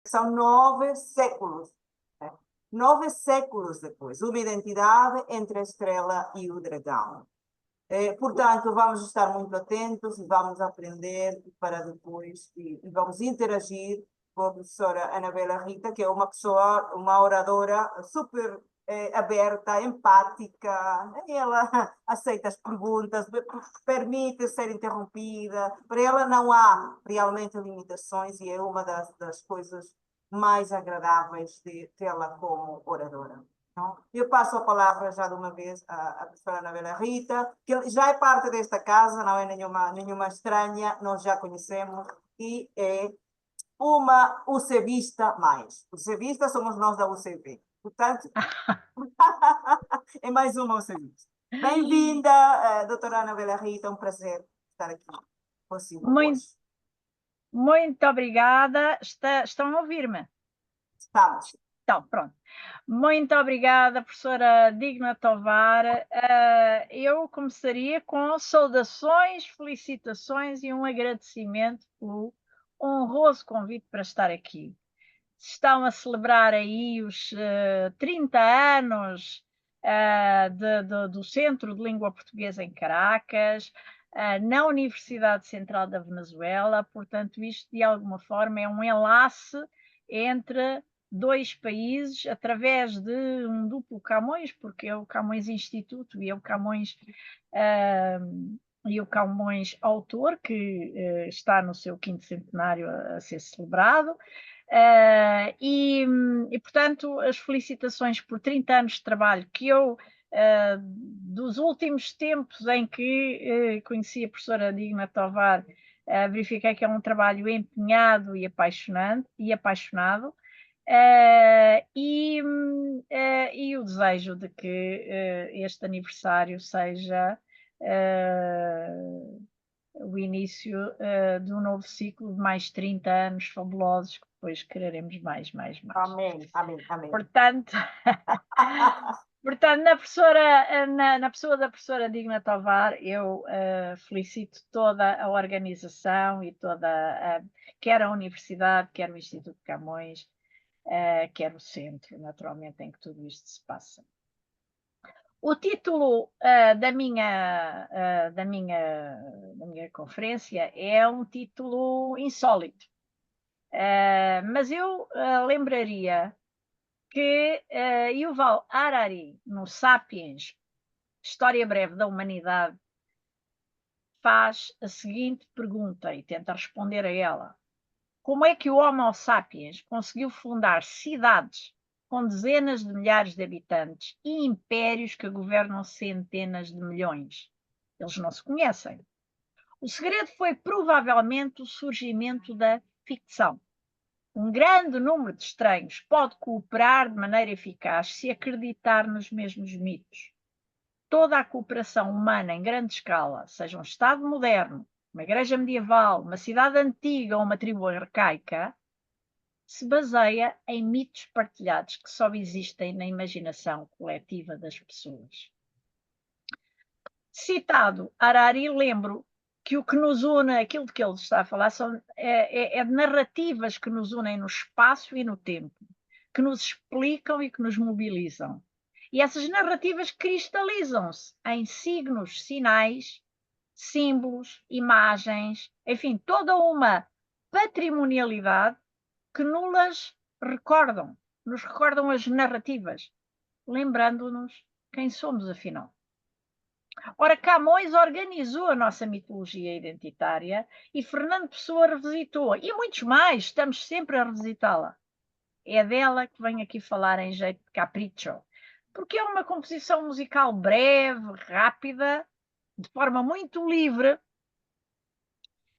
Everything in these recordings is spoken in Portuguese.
são 9 séculos. Né? 9 séculos depois, uma identidade entre a estrela e o dragão. Portanto, vamos estar muito atentos e vamos aprender para depois, e vamos interagir com a professora Anabela Rita, que é uma pessoa, uma oradora super aberta, empática, ela aceita as perguntas, permite ser interrompida, para ela não há realmente limitações e é uma das coisas mais agradáveis de tê-la como oradora. Não? Eu passo a palavra já de uma vez à professora Anabela Rita, que já é parte desta casa, não é nenhuma estranha, nós já conhecemos e é uma UCBista mais. UCBista somos nós da UCB. Portanto, é mais uma UCBista. Bem-vinda, doutora Anabela Rita, é um prazer estar aqui consigo Muito, hoje. muito obrigada. Estão a ouvir-me? Estamos. Então, pronto. Muito obrigada, professora Digna Tovar. Eu começaria com saudações, felicitações e um agradecimento pelo honroso convite para estar aqui. Estão a celebrar aí os 30 anos do Centro de Língua Portuguesa em Caracas, na Universidade Central da Venezuela, portanto, isto de alguma forma é um enlace entre dois países através de um duplo Camões, porque é o Camões Instituto e é o Camões Autor, que está no seu 5º centenário a ser celebrado. Portanto, as felicitações por 30 anos de trabalho que eu, dos últimos tempos em que conheci a professora Digna Tovar, verifiquei que é um trabalho empenhado e apaixonado, e o desejo de que este aniversário seja o início de um novo ciclo de mais 30 anos fabulosos, que depois quereremos mais. Amém, amém, amém. Portanto, na pessoa da professora Digna Tovar, eu felicito toda a organização e quer a Universidade, quer o Instituto Camões, quer o centro, naturalmente, em que tudo isto se passa. O título da minha conferência é um título insólito, mas eu lembraria que Yuval Harari, no Sapiens, História Breve da Humanidade, faz a seguinte pergunta e tenta responder a ela. Como é que o Homo sapiens conseguiu fundar cidades com dezenas de milhares de habitantes e impérios que governam centenas de milhões? Eles não se conhecem. O segredo foi provavelmente o surgimento da ficção. Um grande número de estranhos pode cooperar de maneira eficaz se acreditar nos mesmos mitos. Toda a cooperação humana em grande escala, seja um Estado moderno, uma igreja medieval, uma cidade antiga ou uma tribo arcaica, se baseia em mitos partilhados que só existem na imaginação coletiva das pessoas. Citado Harari, lembro que o que nos une, aquilo de que ele está a falar, é de narrativas que nos unem no espaço e no tempo, que nos explicam e que nos mobilizam. E essas narrativas cristalizam-se em signos, sinais, símbolos, imagens, enfim, toda uma patrimonialidade que nos recordam as narrativas, lembrando-nos quem somos afinal. Ora, Camões organizou a nossa mitologia identitária e Fernando Pessoa revisitou, e muitos mais, estamos sempre a revisitá-la. É dela que venho aqui falar em jeito de capricho, porque é uma composição musical breve, rápida, de forma muito livre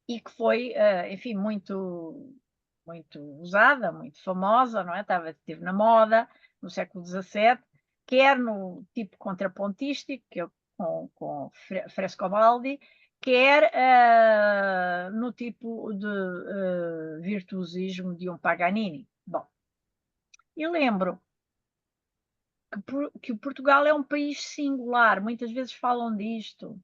e que foi, enfim, muito usada, muito famosa, não é? Esteve na moda no século XVII, quer no tipo contrapontístico, que é com Frescobaldi, quer no tipo de virtuosismo de um Paganini. Bom, e lembro que Portugal é um país singular, muitas vezes falam disto.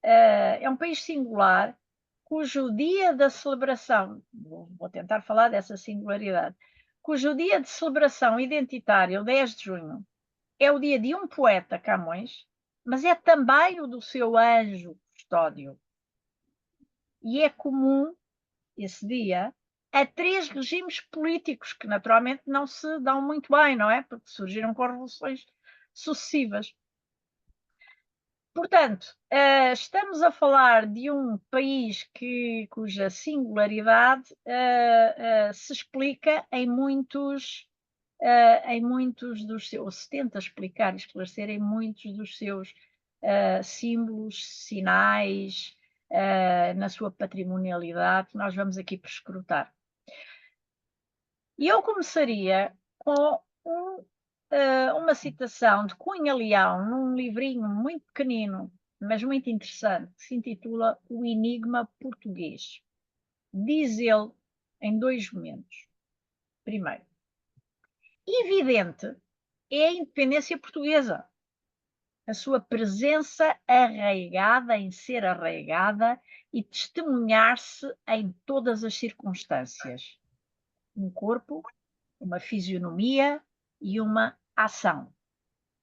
É um país singular, cujo dia da celebração, vou tentar falar dessa singularidade, cujo dia de celebração identitária, o 10 de junho, é o dia de um poeta, Camões, mas é também o do seu anjo custódio. E é comum esse dia a 3 regimes políticos que naturalmente não se dão muito bem, não é? Porque surgiram com revoluções sucessivas. Portanto, estamos a falar de um país cuja singularidade se explica em muitos dos seus, ou se tenta explicar e esclarecer em muitos dos seus símbolos, sinais, na sua patrimonialidade, que nós vamos aqui prescrutar. E eu começaria com uma citação de Cunha Leão, num livrinho muito pequenino, mas muito interessante, que se intitula O Enigma Português. Diz ele em 2 momentos. Primeiro, evidente é a independência portuguesa, a sua presença arraigada em ser arraigada e testemunhar-se em todas as circunstâncias. Um corpo, uma fisionomia e uma ação.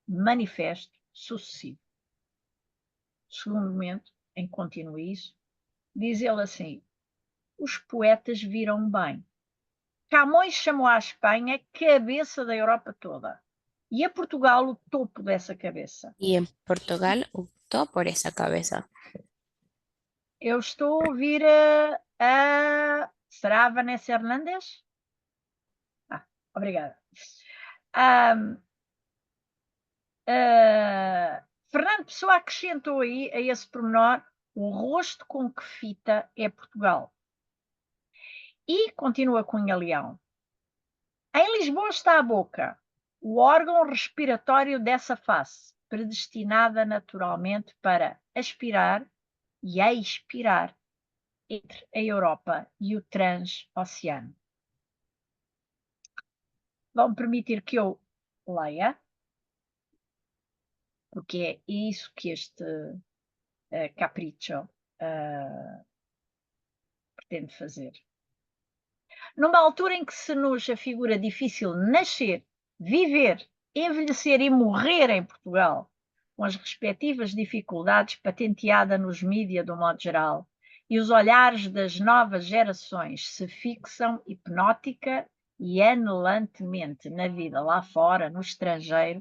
Manifesto sucessivo. Segundo momento, em que continua isso, diz ele assim: os poetas viram bem. Camões chamou a Espanha cabeça da Europa toda e a Portugal o topo dessa cabeça. Y en Portugal optó por esa cabeza. Eu estou a ouvir será a Vanessa Hernandes? Obrigada. Fernando Pessoa acrescentou aí, a esse pormenor, o rosto com que fita é Portugal. E continua Cunha Leão. Em Lisboa está a boca, o órgão respiratório dessa face, predestinada naturalmente para aspirar e expirar entre a Europa e o transoceano. Vão permitir que eu leia, porque é isso que este capricho pretende fazer. Numa altura em que se nos afigura difícil nascer, viver, envelhecer e morrer em Portugal, com as respectivas dificuldades patenteadas nos mídias do modo geral, e os olhares das novas gerações se fixam hipnótica e anelantemente na vida lá fora, no estrangeiro,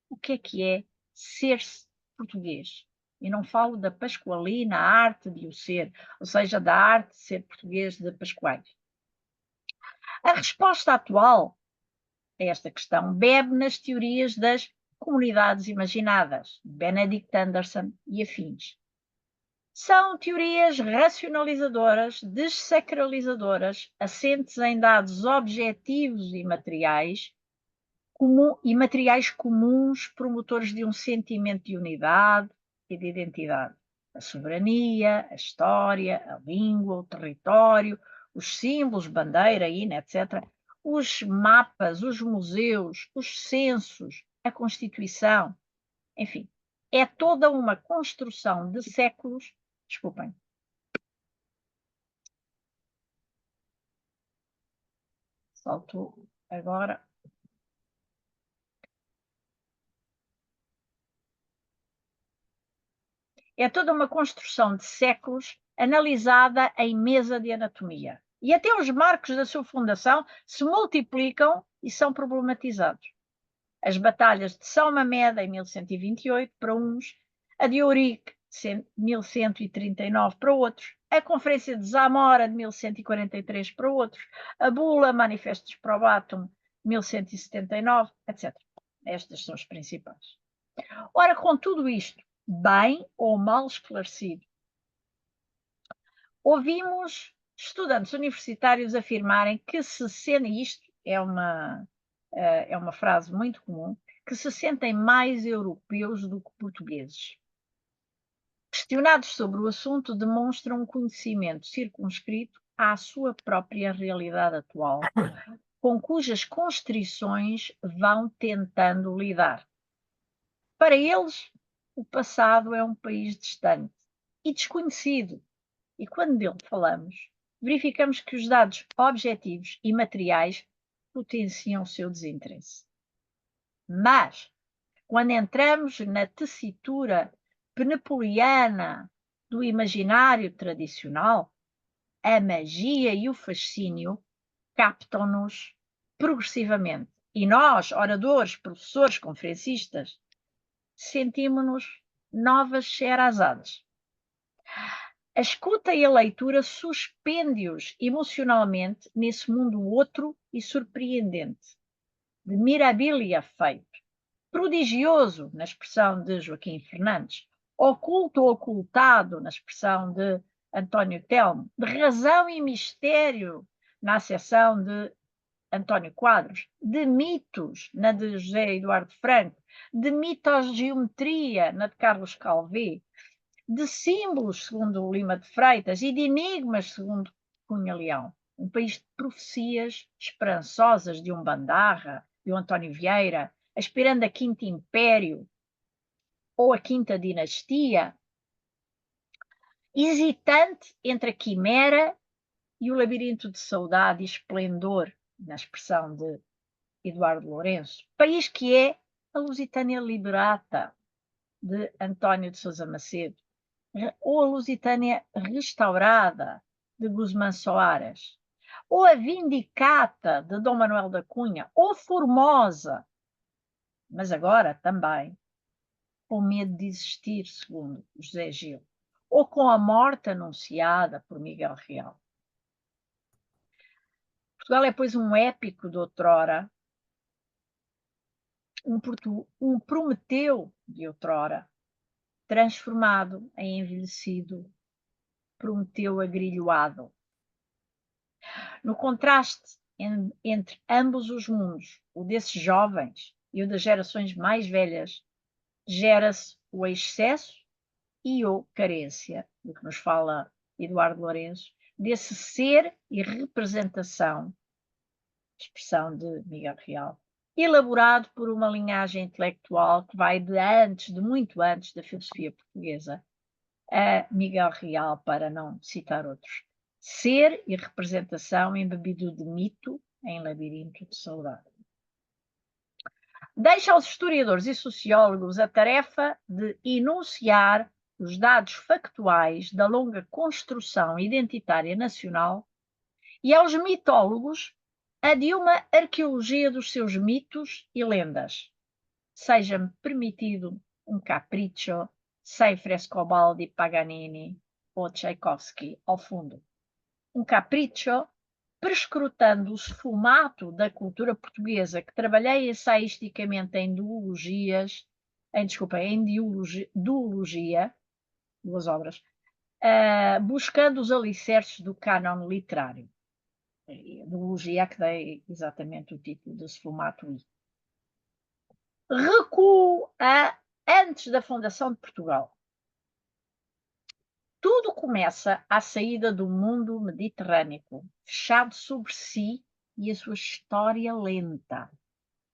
o que é ser-se português? E não falo da pascualina, a arte de o ser, ou seja, da arte de ser português de Pascoais. A resposta atual a esta questão bebe nas teorias das comunidades imaginadas, Benedict Anderson e afins. São teorias racionalizadoras, dessacralizadoras, assentes em dados objetivos e materiais comuns, promotores de um sentimento de unidade e de identidade. A soberania, a história, a língua, o território, os símbolos, bandeira, hino, etc., os mapas, os museus, os censos, a Constituição, enfim, é toda uma construção de séculos. Desculpem. Salto agora. É toda uma construção de séculos analisada em mesa de anatomia. E até os marcos da sua fundação se multiplicam e são problematizados. As batalhas de São Mamede, em 1128, para uns, a de Ourique, 1139, para outros, a Conferência de Zamora, de 1143, para outros, a Bula Manifestus Probatum, 1179, etc. Estas são as principais. Ora, com tudo isto, bem ou mal esclarecido, ouvimos estudantes universitários afirmarem que se sentem, isto é uma frase muito comum, que se sentem mais europeus do que portugueses. Questionados sobre o assunto, demonstram um conhecimento circunscrito à sua própria realidade atual, com cujas constrições vão tentando lidar. Para eles, o passado é um país distante e desconhecido, e quando dele falamos, verificamos que os dados objetivos e materiais potenciam o seu desinteresse. Mas, quando entramos na tessitura penepoliana do imaginário tradicional, a magia e o fascínio captam-nos progressivamente. E nós, oradores, professores, conferencistas, sentimos-nos novas Sheherazadas. A escuta e a leitura suspende-os emocionalmente nesse mundo outro e surpreendente, de mirabilia feito, prodigioso, na expressão de Joaquim Fernandes, oculto ou ocultado, na expressão de António Telmo, de razão e mistério, na acessão de António Quadros, de mitos, na de José Eduardo Franco, de mitosgeometria, na de Carlos Calvé, de símbolos, segundo Lima de Freitas, e de enigmas, segundo Cunha Leão. Um país de profecias esperançosas de um Bandarra, de um António Vieira, aspirando a Quinto Império ou a Quinta Dinastia, hesitante entre a quimera e o labirinto de saudade e esplendor, na expressão de Eduardo Lourenço. País que é a Lusitânia Liberata, de António de Sousa Macedo, ou a Lusitânia Restaurada, de Guzmán Soares, ou a Vindicata, de Dom Manuel da Cunha, ou Formosa, mas agora também com medo de existir, segundo José Gil, ou com a morte anunciada por Miguel Real. Portugal é, pois, um épico de outrora, um Prometeu de outrora, transformado em envelhecido Prometeu agrilhoado. No contraste entre ambos os mundos, o desses jovens e o das gerações mais velhas, gera-se o excesso e a carência, do que nos fala Eduardo Lourenço, desse ser e representação, expressão de Miguel Real, elaborado por uma linhagem intelectual que vai de muito antes da filosofia portuguesa, a Miguel Real, para não citar outros. Ser e representação embebido de mito em labirinto de saudade. Deixa aos historiadores e sociólogos a tarefa de enunciar os dados factuais da longa construção identitária nacional e aos mitólogos a de uma arqueologia dos seus mitos e lendas. Seja-me permitido um capricho sem Frescobaldi, Paganini ou Tchaikovsky ao fundo. Um capricho prescrutando o esfumato da cultura portuguesa que trabalhei ensaísticamente em duologia, duas obras, buscando os alicerces do cânon literário. Duologia que dei exatamente o título de esfumato I. Recuo a antes da fundação de Portugal. Tudo começa à saída do mundo mediterrâneo, fechado sobre si e a sua história lenta,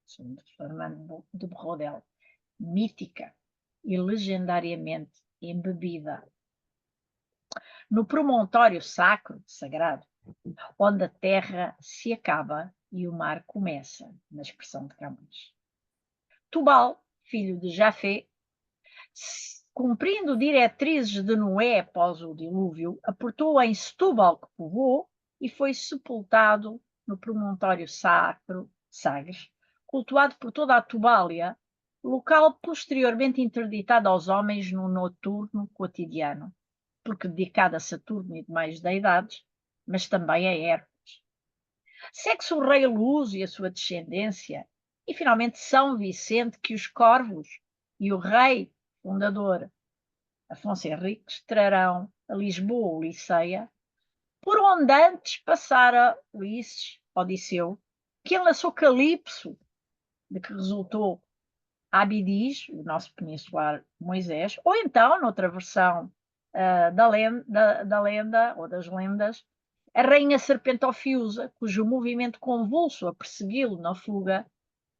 segundo Fernando de Brodel, mítica e legendariamente embebida. No promontório sacro, sagrado, onde a terra se acaba e o mar começa, na expressão de Camões. Tubal, filho de Jafé, cumprindo diretrizes de Noé após o dilúvio, aportou em Setúbal que povoou e foi sepultado no promontório sacro, Sagres, cultuado por toda a Tubália, local posteriormente interditado aos homens no noturno cotidiano, porque dedicado a Saturno e demais deidades, mas também a Hércules. Segue-se o rei Luz e a sua descendência, e finalmente São Vicente, que os corvos e o rei fundador Afonso Henriques trarão a Lisboa o Liceia, por onde antes passara Ulisses, Odisseu, que enlaçou Calipso, de que resultou Abidiz, o nosso peninsular Moisés, ou então, noutra versão da lenda ou das lendas, a rainha Serpentofiusa, cujo movimento convulso a persegui-lo na fuga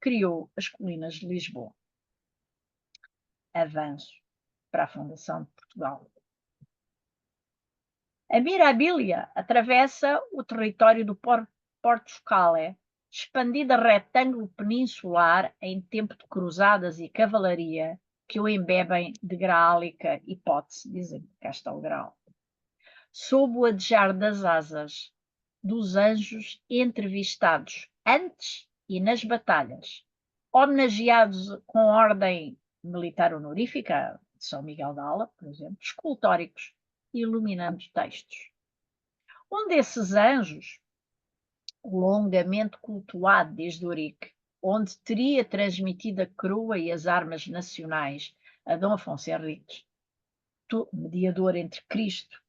criou as colinas de Lisboa. Avanço para a fundação de Portugal. A Mirabilia atravessa o território do Porto-Scale, expandida retângulo peninsular em tempo de cruzadas e cavalaria, que o embebem de graálica hipótese, dizem que cá está o grau. Sob o adejar das asas dos anjos entrevistados antes e nas batalhas, homenageados com ordem militar honorífica, de São Miguel da Ala, por exemplo, escultóricos, iluminando textos. Um desses anjos, longamente cultuado desde Ourique, onde teria transmitido a coroa e as armas nacionais a Dom Afonso Henriques, mediador entre Cristo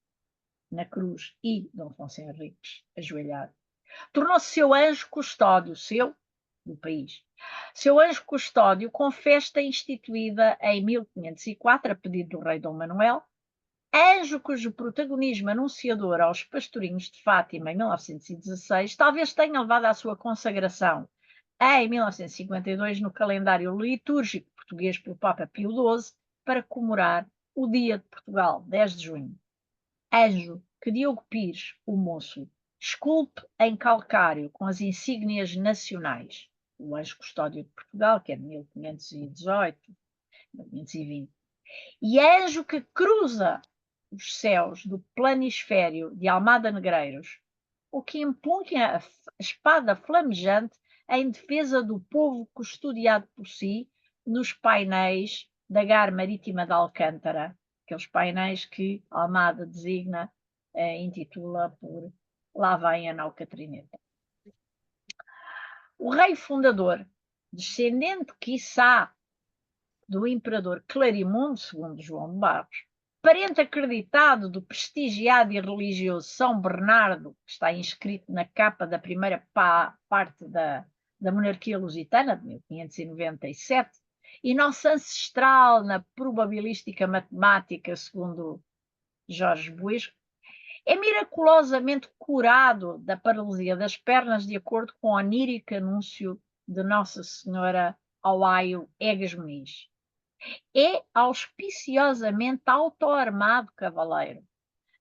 na cruz e Dom Afonso Henriques ajoelhado, tornou-se seu anjo custódio, do país. Seu anjo custódio com festa instituída em 1504, a pedido do rei Dom Manuel, anjo cujo protagonismo anunciador aos pastorinhos de Fátima em 1916 talvez tenha levado à sua consagração em 1952 no calendário litúrgico português pelo Papa Pio XII para comemorar o Dia de Portugal, 10 de junho. Anjo que Diogo Pires, o moço, esculpe em calcário com as insígnias nacionais. O anjo custódio de Portugal, que é de 1518, 1520. E anjo que cruza os céus do planisfério de Almada Negreiros, o que empunha a espada flamejante em defesa do povo custodiado por si nos painéis da Gar Marítima de Alcântara, aqueles painéis que Almada designa, intitula por Lá vem a Nau Catrineta. O rei fundador, descendente, quiçá, do imperador Clarimundo, segundo João de Barros, parente acreditado do prestigiado e religioso São Bernardo, que está inscrito na capa da primeira parte da monarquia lusitana, de 1597, e nosso ancestral na probabilística matemática, segundo Jorge Buesco, é miraculosamente curado da paralisia das pernas, de acordo com o onírico anúncio de Nossa Senhora ao aio Egas Muniz. É auspiciosamente autoarmado cavaleiro,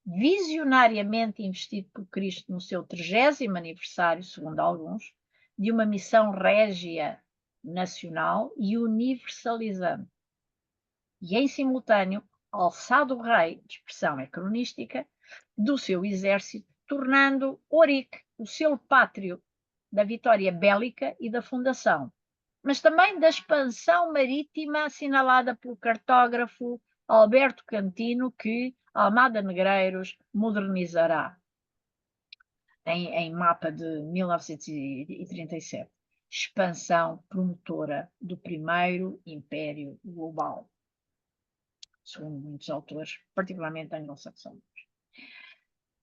visionariamente investido por Cristo no seu 30º aniversário, segundo alguns, de uma missão régia nacional e universalizante. E, em simultâneo, alçado rei, expressão é cronística, do seu exército, tornando Ourique o seu pátrio da vitória bélica e da fundação, mas também da expansão marítima assinalada pelo cartógrafo Alberto Cantino, que Almada Negreiros modernizará em mapa de 1937. Expansão promotora do primeiro império global, segundo muitos autores, particularmente anglo-saxónicos.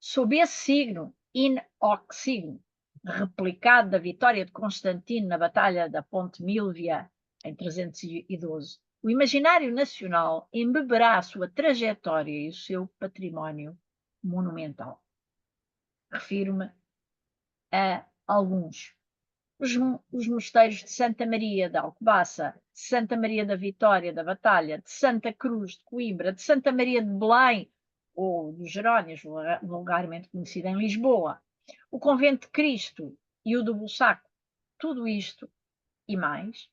Sob esse signo, in hoc signo, replicado da vitória de Constantino na Batalha da Ponte Milvia, em 312, o imaginário nacional embeberá a sua trajetória e o seu património monumental. Refiro-me a alguns. Os mosteiros de Santa Maria da Alcobaça, de Santa Maria da Vitória da Batalha, de Santa Cruz de Coimbra, de Santa Maria de Belém, ou dos Jerónimos, vulgarmente conhecido em Lisboa, o Convento de Cristo e o do Bussaco, tudo isto e mais,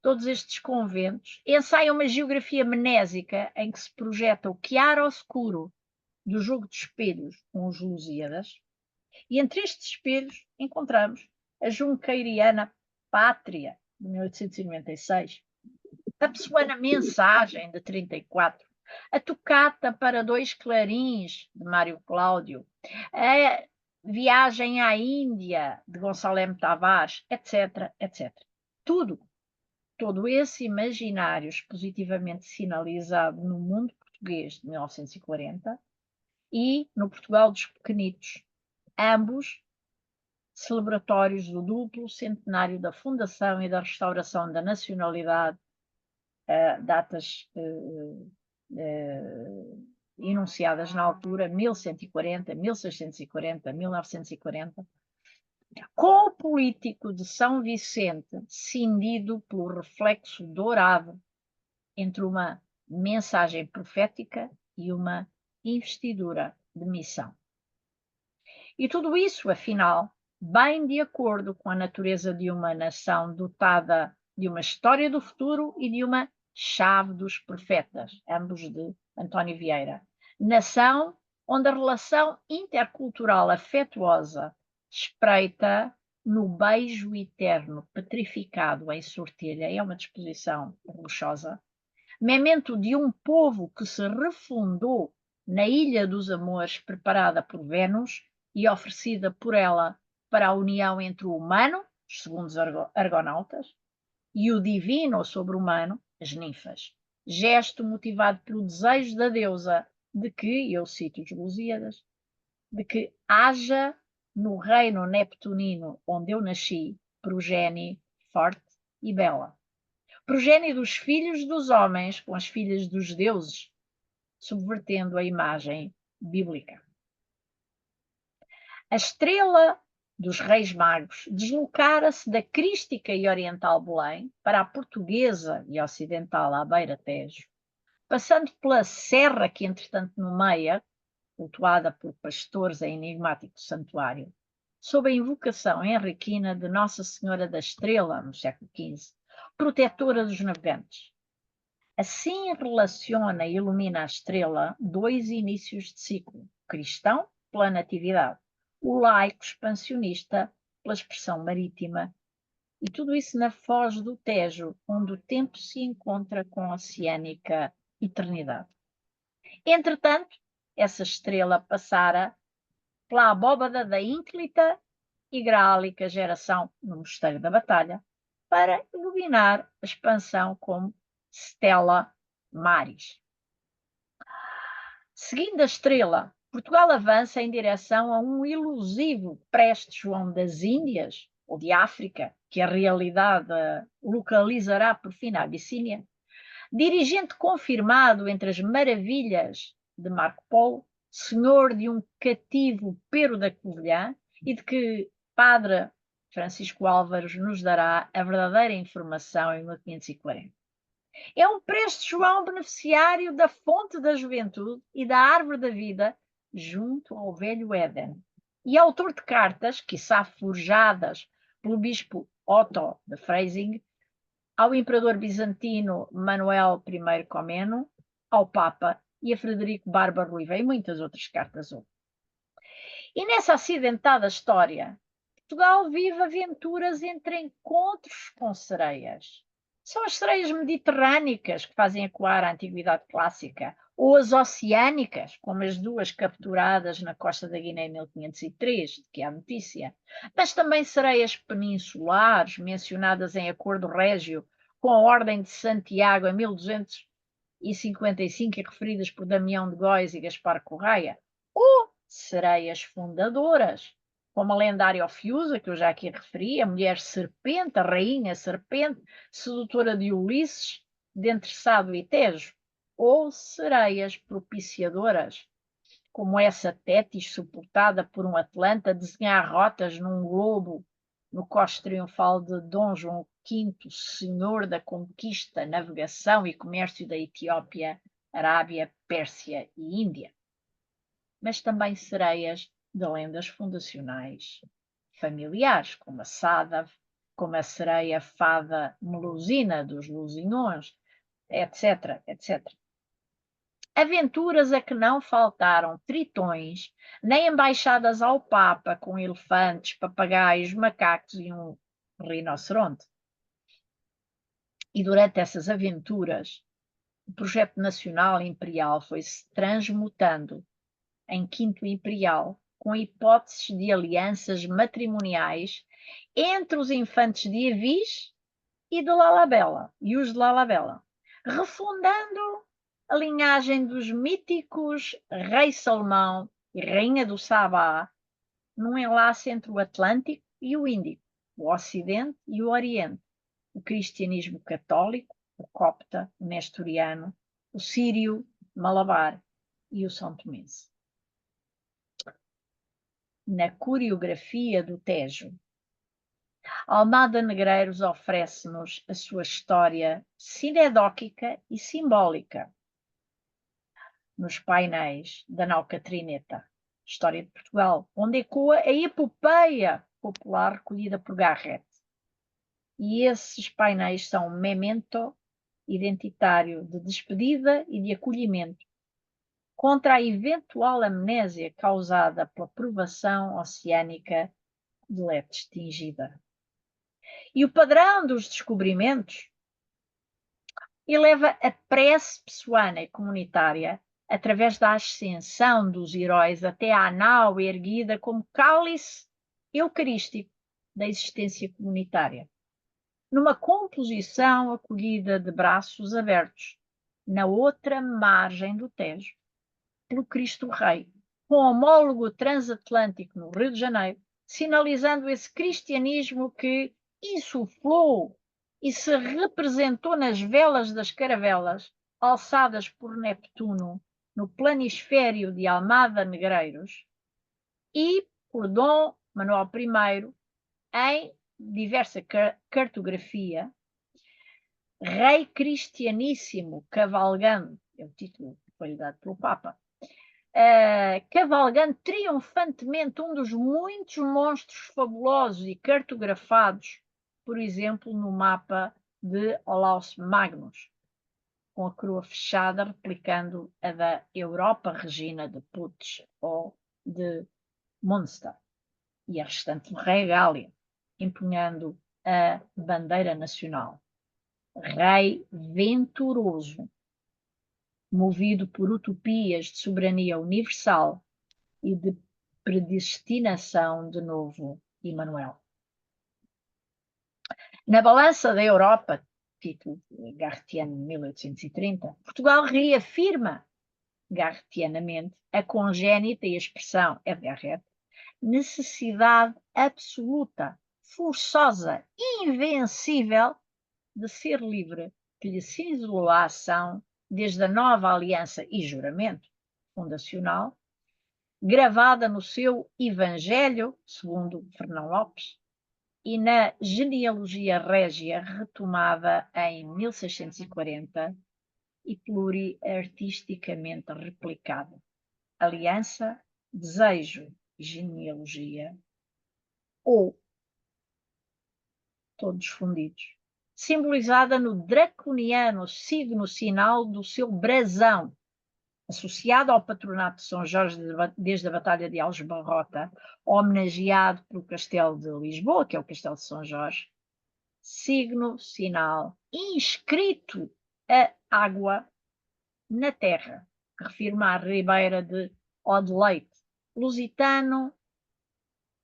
todos estes conventos ensaiam uma geografia mnésica em que se projeta o chiaro-escuro do jogo de espelhos com os Lusíadas, e entre estes espelhos encontramos a Junqueiriana Pátria, de 1896, a Pessoana Mensagem, de 34, a Tocata para dois clarins, de Mário Cláudio, a Viagem à Índia, de Gonçalo M. Tavares, etc., etc. Todo esse imaginário expositivamente sinalizado no mundo português de 1940 e no Portugal dos Pequenitos, ambos celebratórios do duplo centenário da fundação e da restauração da nacionalidade, datas enunciadas na altura, 1140, 1640, 1940, com o político de São Vicente cindido pelo reflexo dourado entre uma mensagem profética e uma investidura de missão. E tudo isso, afinal, bem de acordo com a natureza de uma nação dotada de uma história do futuro e de uma chave dos profetas, ambos de António Vieira. Nação onde a relação intercultural afetuosa espreita no beijo eterno petrificado em sortelha, é uma disposição luxuosa, memento de um povo que se refundou na Ilha dos Amores preparada por Vênus e oferecida por ela para a união entre o humano, os segundos argonautas, e o divino ou sobre-humano, as ninfas. Gesto motivado pelo desejo da deusa de que, eu cito os Lusíadas, de que haja no reino neptunino onde eu nasci, progenie forte e bela. Progenie dos filhos dos homens com as filhas dos deuses, subvertendo a imagem bíblica. A estrela dos Reis Magos deslocara-se da crística e oriental Belém para a portuguesa e ocidental à beira Tejo, passando pela serra que entretanto nomeia, cultuada por pastores em enigmático santuário, sob a invocação henriquina de Nossa Senhora da Estrela, no século XV, protetora dos navegantes. Assim relaciona e ilumina a estrela dois inícios de ciclo, o cristão pela natividade, o laico expansionista pela expressão marítima, e tudo isso na foz do Tejo, onde o tempo se encontra com a oceânica eternidade. Entretanto, essa estrela passara pela abóbada da ínclita e grálica geração no Mosteiro da Batalha, para iluminar a expansão como Stella Maris. Seguindo a estrela, Portugal avança em direção a um ilusivo Preste João das Índias, ou de África, que a realidade localizará por fim na Abissínia, dirigente confirmado entre as maravilhas de Marco Polo, senhor de um cativo Pero da Covilhã, e de que Padre Francisco Álvares nos dará a verdadeira informação em 1540. É um Preste João beneficiário da fonte da juventude e da árvore da vida junto ao velho Éden. E autor de cartas, quiçá forjadas pelo bispo Otto de Freising, ao imperador bizantino Manuel I Comneno, ao Papa e a Frederico Barba Ruiva e muitas outras cartas. E nessa acidentada história, Portugal vive aventuras entre encontros com sereias. São as sereias mediterrânicas que fazem ecoar a antiguidade clássica, ou as oceânicas, como as duas capturadas na costa da Guiné em 1503, de que há notícia, mas também sereias peninsulares, mencionadas em Acordo Régio com a Ordem de Santiago em 1255 e referidas por Damião de Góis e Gaspar Correia, ou sereias fundadoras, como a lendária Ofiusa, que eu já aqui referi, a mulher serpente, a rainha serpente, sedutora de Ulisses, dentre Sado e Tejo, ou sereias propiciadoras, como essa Tétis suportada por um Atlante a desenhar rotas num globo no coste triunfal de Dom João V, senhor da conquista, navegação e comércio da Etiópia, Arábia, Pérsia e Índia. Mas também sereias de lendas fundacionais familiares, como a Sádave, como a sereia fada Melusina dos Luzinhões, etc, etc. Aventuras a que não faltaram tritões, nem embaixadas ao Papa com elefantes, papagaios, macacos e um rinoceronte. E durante essas aventuras, o projeto nacional imperial foi-se transmutando em Quinto Imperial, com hipóteses de alianças matrimoniais entre os infantes de Avis e de Lalabela, e os de Lalabela, refundando a linhagem dos míticos Rei Salomão e Rainha do Sabá, num enlace entre o Atlântico e o Índico, o Ocidente e o Oriente, o cristianismo católico, o copta, o nestoriano, o sírio, malabar e o são tomense. Na coreografia do Tejo, Almada Negreiros oferece-nos a sua história sinedóquica e simbólica. Nos painéis da Nau Catrineta, História de Portugal, onde ecoa a epopeia popular recolhida por Garrett. E esses painéis são um memento identitário de despedida e de acolhimento contra a eventual amnésia causada pela provação oceânica de lete extingida. E o padrão dos descobrimentos eleva a prece pessoana e comunitária através da ascensão dos heróis até à nau erguida como cálice eucarístico da existência comunitária, numa composição acolhida de braços abertos, na outra margem do Tejo, pelo Cristo Rei, com homólogo transatlântico no Rio de Janeiro, sinalizando esse cristianismo que insuflou e se representou nas velas das caravelas, alçadas por Neptuno no planisfério de Almada Negreiros, e por Dom Manuel I em diversa cartografia, Rei Cristianíssimo cavalgando, é o título que foi dado pelo Papa, cavalgando triunfantemente um dos muitos monstros fabulosos e cartografados, por exemplo, no mapa de Olaus Magnus, com a coroa fechada replicando a da Europa Regina de Putz ou de Munster, e a restante regália, empunhando a bandeira nacional. Rei venturoso, movido por utopias de soberania universal e de predestinação de novo Emanuel. Na balança da Europa, título Garrettiano, 1830, Portugal reafirma garrettianamente a congénita, e a expressão é de Garrett, necessidade absoluta, forçosa, invencível de ser livre, que lhe cinzelou a ação desde a nova aliança e juramento fundacional, gravada no seu Evangelho, segundo Fernão Lopes, e na genealogia régia retomada em 1640 e pluriartisticamente replicada. Aliança, desejo e genealogia, ou todos fundidos, simbolizada no draconiano signo sinal do seu brasão, associado ao patronato de São Jorge desde a Batalha de Aljubarrota, homenageado pelo Castelo de Lisboa, que é o Castelo de São Jorge, signo sinal inscrito a água na terra, que refirma a ribeira de Odeleite, lusitano,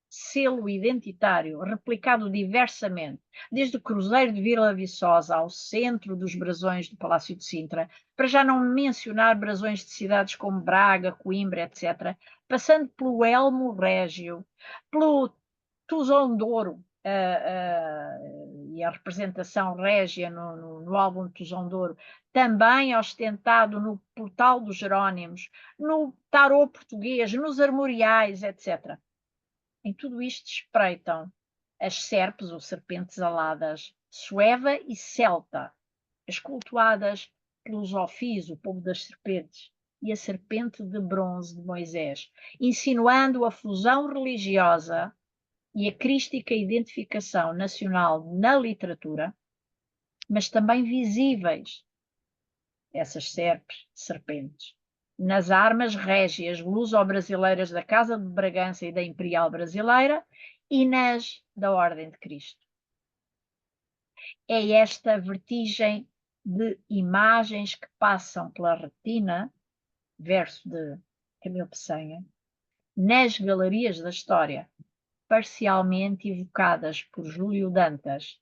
selo identitário, replicado diversamente, desde o Cruzeiro de Vila Viçosa ao centro dos brasões do Palácio de Sintra, para já não mencionar brasões de cidades como Braga, Coimbra, etc., passando pelo Elmo Régio, pelo Tuzão de Ouro, e a representação régia no álbum Tuzão de Ouro, também ostentado no Portal dos Jerónimos, no tarô português, nos armoriais, etc. Em tudo isto espreitam as serpes ou serpentes aladas, sueva e celta, as cultuadas pelos Ofis, o povo das serpentes, e a serpente de bronze de Moisés, insinuando a fusão religiosa e a crística identificação nacional na literatura, mas também visíveis, essas serpentes, nas armas régias luso-brasileiras da Casa de Bragança e da Imperial Brasileira e nas da Ordem de Cristo. É esta vertigem de imagens que passam pela retina, verso de Camilo Peçanha, nas galerias da história, parcialmente evocadas por Júlio Dantas,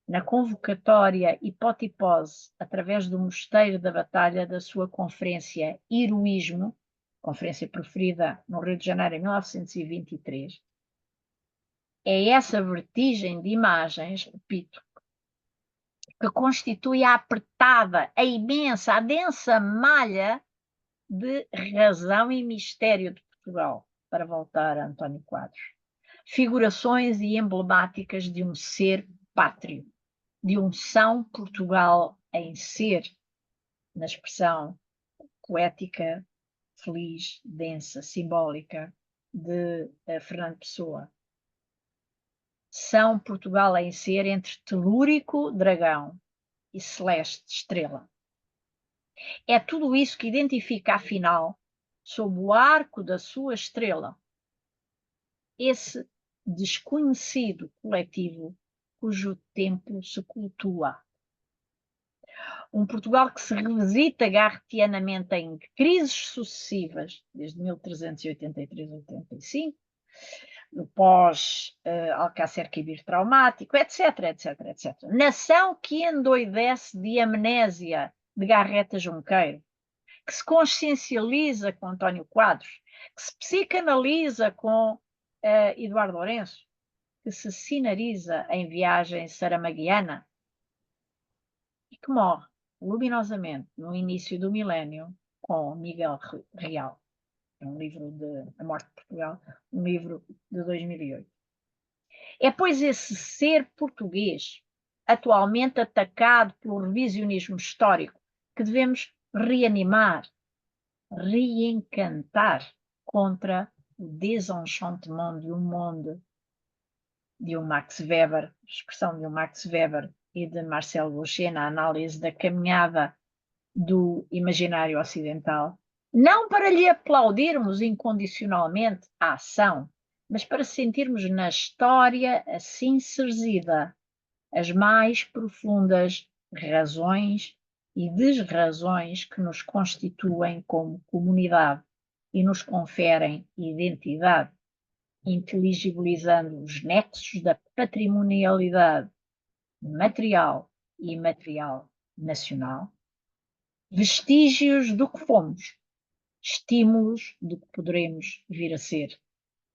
na convocatória hipotipose, através do mosteiro da Batalha da sua conferência Heroísmo, conferência proferida no Rio de Janeiro em 1923, é essa vertigem de imagens, repito, que constitui a apertada, a imensa, a densa malha de razão e mistério de Portugal, para voltar a António Quadros. Figurações e emblemáticas de um ser pátrio, de um São Portugal em ser, na expressão poética, feliz, densa, simbólica de Fernando Pessoa. São Portugal em ser entre telúrico, dragão e celeste, estrela. É tudo isso que identifica, afinal, sob o arco da sua estrela, esse desconhecido coletivo cujo tempo se cultua. Um Portugal que se revisita garretianamente em crises sucessivas, desde 1383-85, no pós-Alcácer Quibir traumático, etc, etc, etc. Nação que endoidece de amnésia de Garreta Junqueiro, que se consciencializa com António Quadros, que se psicanaliza com Eduardo Lourenço, que se sinariza em Viagem Saramaguiana e que morre luminosamente no início do milénio com Miguel Real. É um livro de A Morte de Portugal, um livro de 2008. É, pois, esse ser português, atualmente atacado pelo revisionismo histórico, que devemos reanimar, reencantar contra o desenchantement de um monde, de um Max Weber, expressão de um Max Weber e de Marcel Gauchet na análise da caminhada do imaginário ocidental, não para lhe aplaudirmos incondicionalmente a ação, mas para sentirmos na história assim serzida as mais profundas razões e desrazões que nos constituem como comunidade e nos conferem identidade, inteligibilizando os nexos da patrimonialidade material e imaterial nacional, vestígios do que fomos, estímulos do que poderemos vir a ser,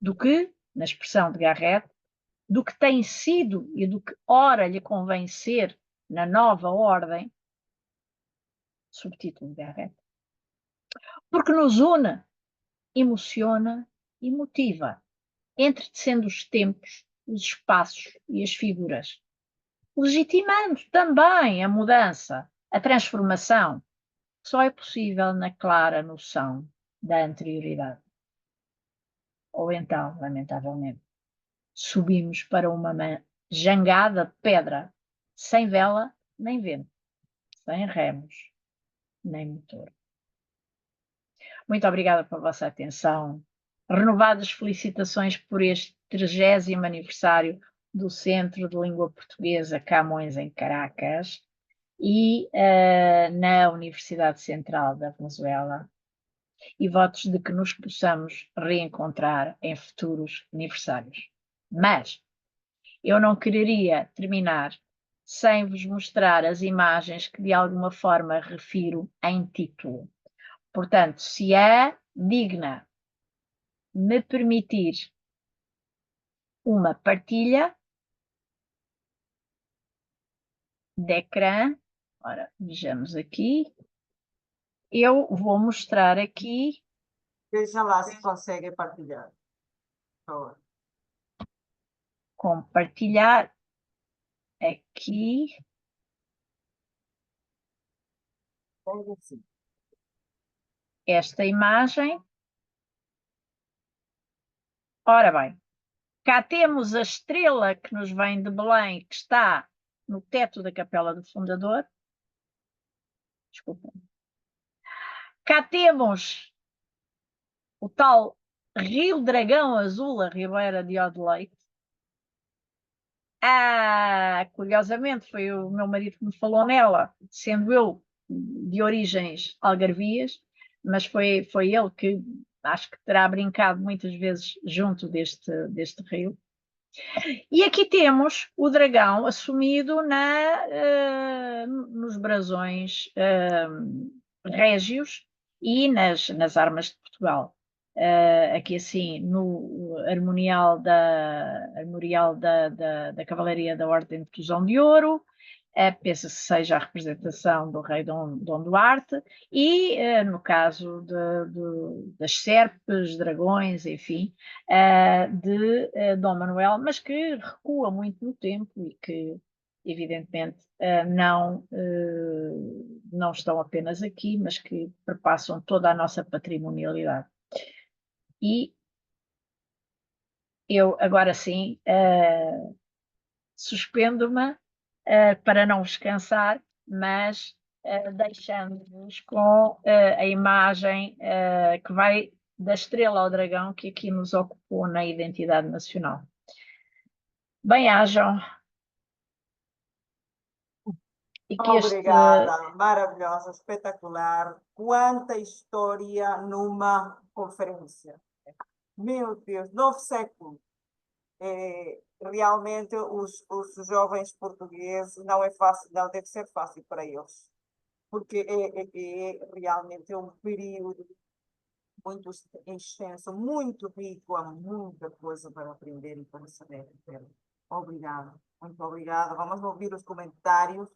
do que, na expressão de Garrett, do que tem sido e do que ora lhe convém ser na nova ordem, subtítulo de Garrett, porque nos une, emociona e motiva, entretecendo os tempos, os espaços e as figuras, legitimando também a mudança, a transformação, que só é possível na clara noção da anterioridade. Ou então, lamentavelmente, subimos para uma jangada de pedra, sem vela nem vento, sem remos nem motor. Muito obrigada pela vossa atenção. Renovadas felicitações por este 30º aniversário do Centro de Língua Portuguesa Camões em Caracas e na Universidade Central da Venezuela, e votos de que nos possamos reencontrar em futuros aniversários. Mas eu não quereria terminar sem vos mostrar as imagens que de alguma forma refiro em título. Portanto, se é digna me permitir uma partilha de ecrã, ora, vejamos aqui, eu vou mostrar aqui. Veja lá se consegue partilhar. Por favor. Compartilhar aqui. Esta imagem. Ora bem, cá temos a estrela que nos vem de Belém, que está no teto da Capela do Fundador. Desculpa. Cá temos o tal Rio Dragão Azul, a Ribeira de Odeleite. Curiosamente, foi o meu marido que me falou nela, sendo eu de origens algarvias, mas foi ele que acho que terá brincado muitas vezes junto deste rio. E aqui temos o dragão assumido nos brasões régios e nas armas de Portugal. Aqui assim, no armorial da Cavalaria da Ordem de Tusão de Ouro, pensa-se que seja a representação do rei Dom Duarte, e no caso das serpes, dragões, enfim, de Dom Manuel, mas que recua muito no tempo e que, evidentemente, não estão apenas aqui, mas que perpassam toda a nossa patrimonialidade. E eu, agora sim, suspendo-me para não vos cansar, mas deixando-vos com a imagem que vai da estrela ao dragão que aqui nos ocupou na identidade nacional. Bem-ajam. E que Obrigada, maravilhosa, espetacular. Quanta história numa conferência. Meu Deus, 9 séculos. Realmente os jovens portugueses não é fácil, não deve ser fácil para eles, porque é realmente um período muito extenso, muito rico, há muita coisa para aprender e para saber. Obrigada, muito obrigada. Vamos ouvir os comentários.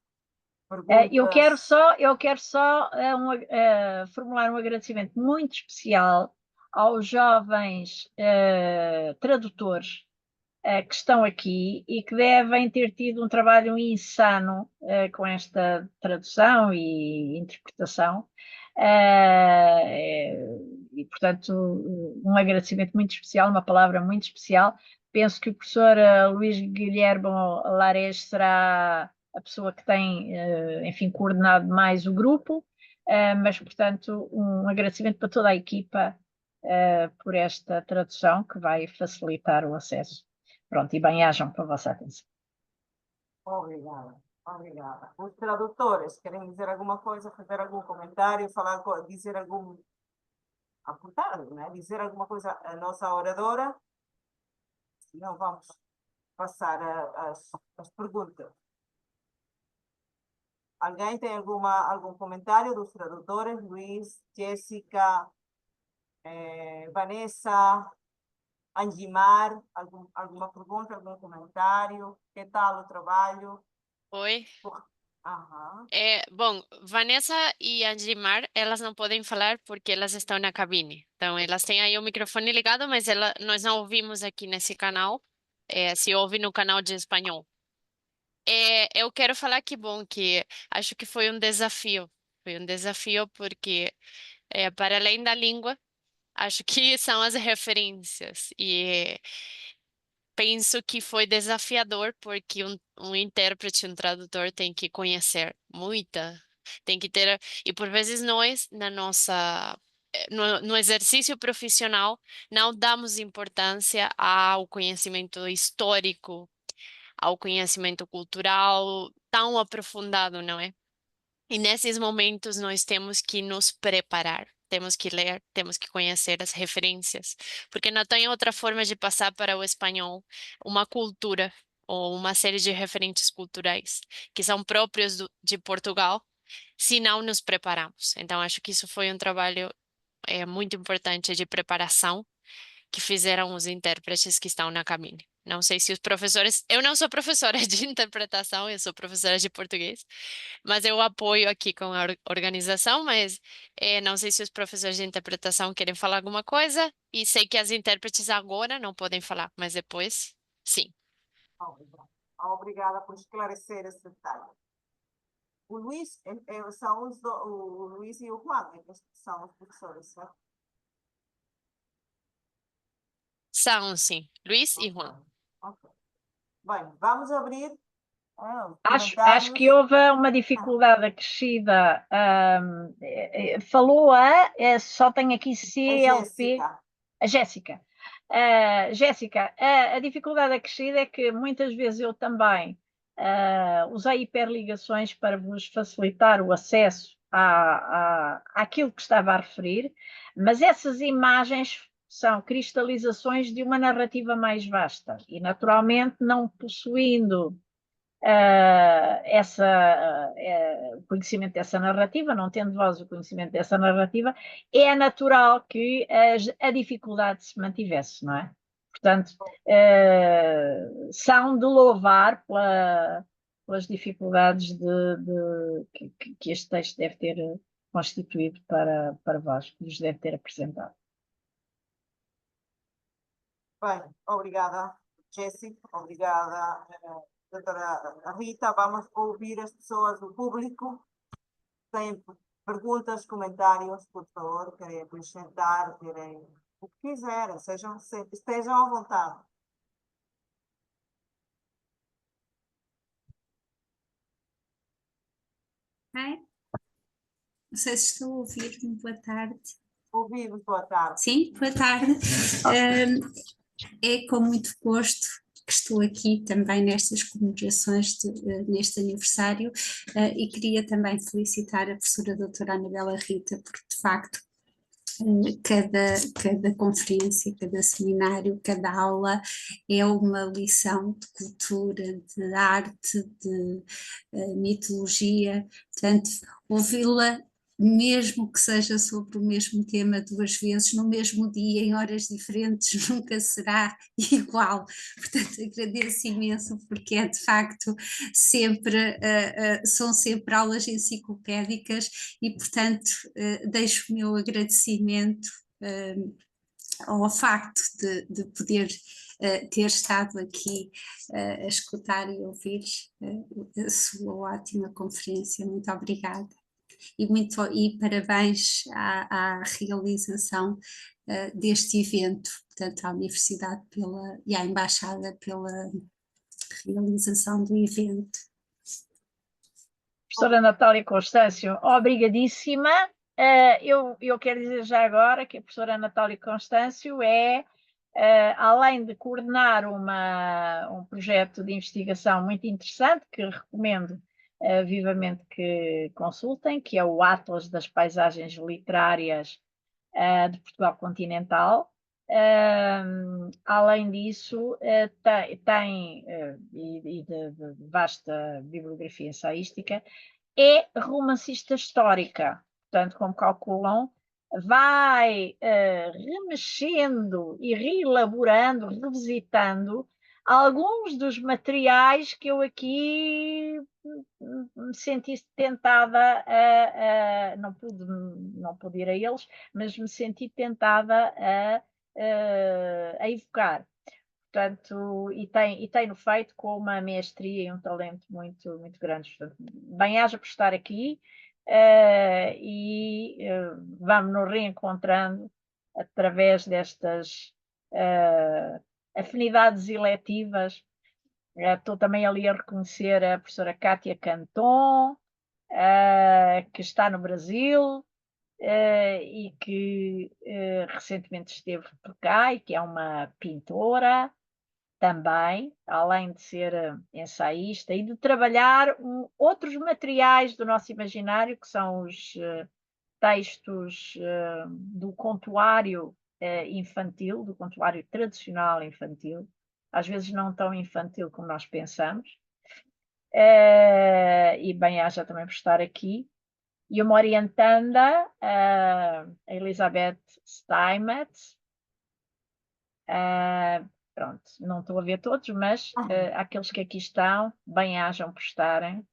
Eu quero só formular um agradecimento muito especial aos jovens tradutores que estão aqui e que devem ter tido um trabalho insano com esta tradução e interpretação. E, portanto, um agradecimento muito especial, uma palavra muito especial. Penso que o professor Luís Guilherme Lares será a pessoa que tem, enfim, coordenado mais o grupo, mas, portanto, um agradecimento para toda a equipa por esta tradução que vai facilitar o acesso. Pronto, e bem-ajam para a vossa atenção. Obrigada, obrigada. Os tradutores querem dizer alguma coisa, fazer algum comentário, falar, dizer algum, apontar, né? Dizer alguma coisa à nossa oradora? Senão vamos passar as perguntas. Alguém tem algum comentário dos tradutores? Luís, Jéssica, Vanessa, Angimar, alguma pergunta, algum comentário? Que tal o trabalho? Oi. Aham. Bom, Vanessa e Angimar, elas não podem falar porque elas estão na cabine. Então, elas têm aí o microfone ligado, mas nós não ouvimos aqui nesse canal. Se ouve no canal de espanhol. Eu quero falar que bom, que acho que foi um desafio. Foi um desafio porque, para além da língua, acho que são as referências. E penso que foi desafiador porque um intérprete, um tradutor tem que conhecer muita, tem que ter, e por vezes nós, no exercício profissional, não damos importância ao conhecimento histórico, ao conhecimento cultural tão aprofundado, não é? E nesses momentos nós temos que nos preparar, temos que ler, temos que conhecer as referências, porque não tem outra forma de passar para o espanhol uma cultura ou uma série de referentes culturais que são próprios de Portugal, se não nos preparamos. Então, acho que isso foi um trabalho muito importante de preparação que fizeram os intérpretes que estão na cabine. Não sei se os professores. Eu não sou professora de interpretação, eu sou professora de português, mas eu apoio aqui com a organização. Mas não sei se os professores de interpretação querem falar alguma coisa. E sei que as intérpretes agora não podem falar, mas depois, sim. Obrigada. Obrigada por esclarecer esse detalhe. O Luís, são o Luís e o Juan, que são os professores, certo? São, sim. Luís e Juan. Ok. Bem, vamos abrir os Acho que comentários. houve uma dificuldade acrescida. Falou só tem aqui CLP. A Jéssica. Jéssica, a dificuldade acrescida é que muitas vezes eu também usei hiperligações para vos facilitar o acesso àquilo que estava a referir, mas essas imagens são cristalizações de uma narrativa mais vasta e, naturalmente, não possuindo o conhecimento dessa narrativa, não tendo vós o conhecimento dessa narrativa, é natural que a dificuldade se mantivesse, não é? Portanto, são de louvar pelas dificuldades que este texto deve ter constituído para vós, que vos deve ter apresentado. Bem, obrigada, Jéssica, obrigada, doutora Rita. Vamos ouvir as pessoas do público. Tem perguntas, comentários, por favor, querem acrescentar, querem o que quiserem, estejam à vontade. Ok? Não sei se estou a ouvir-me, boa tarde. Ouvimos, boa tarde. Sim, boa tarde. É com muito gosto que estou aqui também nestas comemorações, neste aniversário, e queria também felicitar a professora doutora Anabela Rita, porque de facto cada conferência, cada seminário, cada aula é uma lição de cultura, de arte, de mitologia, portanto, ouvi-la, mesmo que seja sobre o mesmo tema 2 vezes, no mesmo dia, em horas diferentes, nunca será igual. Portanto, agradeço imenso, porque é de facto sempre, são sempre aulas enciclopédicas e, portanto, deixo o meu agradecimento ao facto de poder ter estado aqui a escutar e ouvir a sua ótima conferência. Muito obrigada. E parabéns à realização deste evento, portanto, à Universidade e à Embaixada pela realização do evento. Professora Natália Constâncio, obrigadíssima. Eu quero dizer já agora que a professora Natália Constâncio além de coordenar um projeto de investigação muito interessante, que recomendo vivamente que consultem, que é o Atlas das Paisagens Literárias de Portugal Continental. Além disso, tem e de vasta bibliografia ensaística, é romancista histórica. Portanto, como calculam, vai remexendo e reelaborando, revisitando alguns dos materiais que eu aqui me senti tentada não pude ir a eles, mas me senti tentada a evocar. Portanto, e tem-no feito com uma mestria e um talento muito, muito grandes. Portanto, bem-aja por estar aqui vamos nos reencontrando através destas afinidades eletivas. Estou também ali a reconhecer a professora Cátia Canton, que está no Brasil e que recentemente esteve por cá e que é uma pintora também, além de ser ensaísta e de trabalhar outros materiais do nosso imaginário, que são os textos do contuário infantil, do contuário tradicional infantil, às vezes não tão infantil como nós pensamos. E bem-aja também por estar aqui. E uma orientanda, a Elizabeth Steinmetz. Pronto, não estou a ver todos, mas aqueles que aqui estão, bem-ajam por estarem.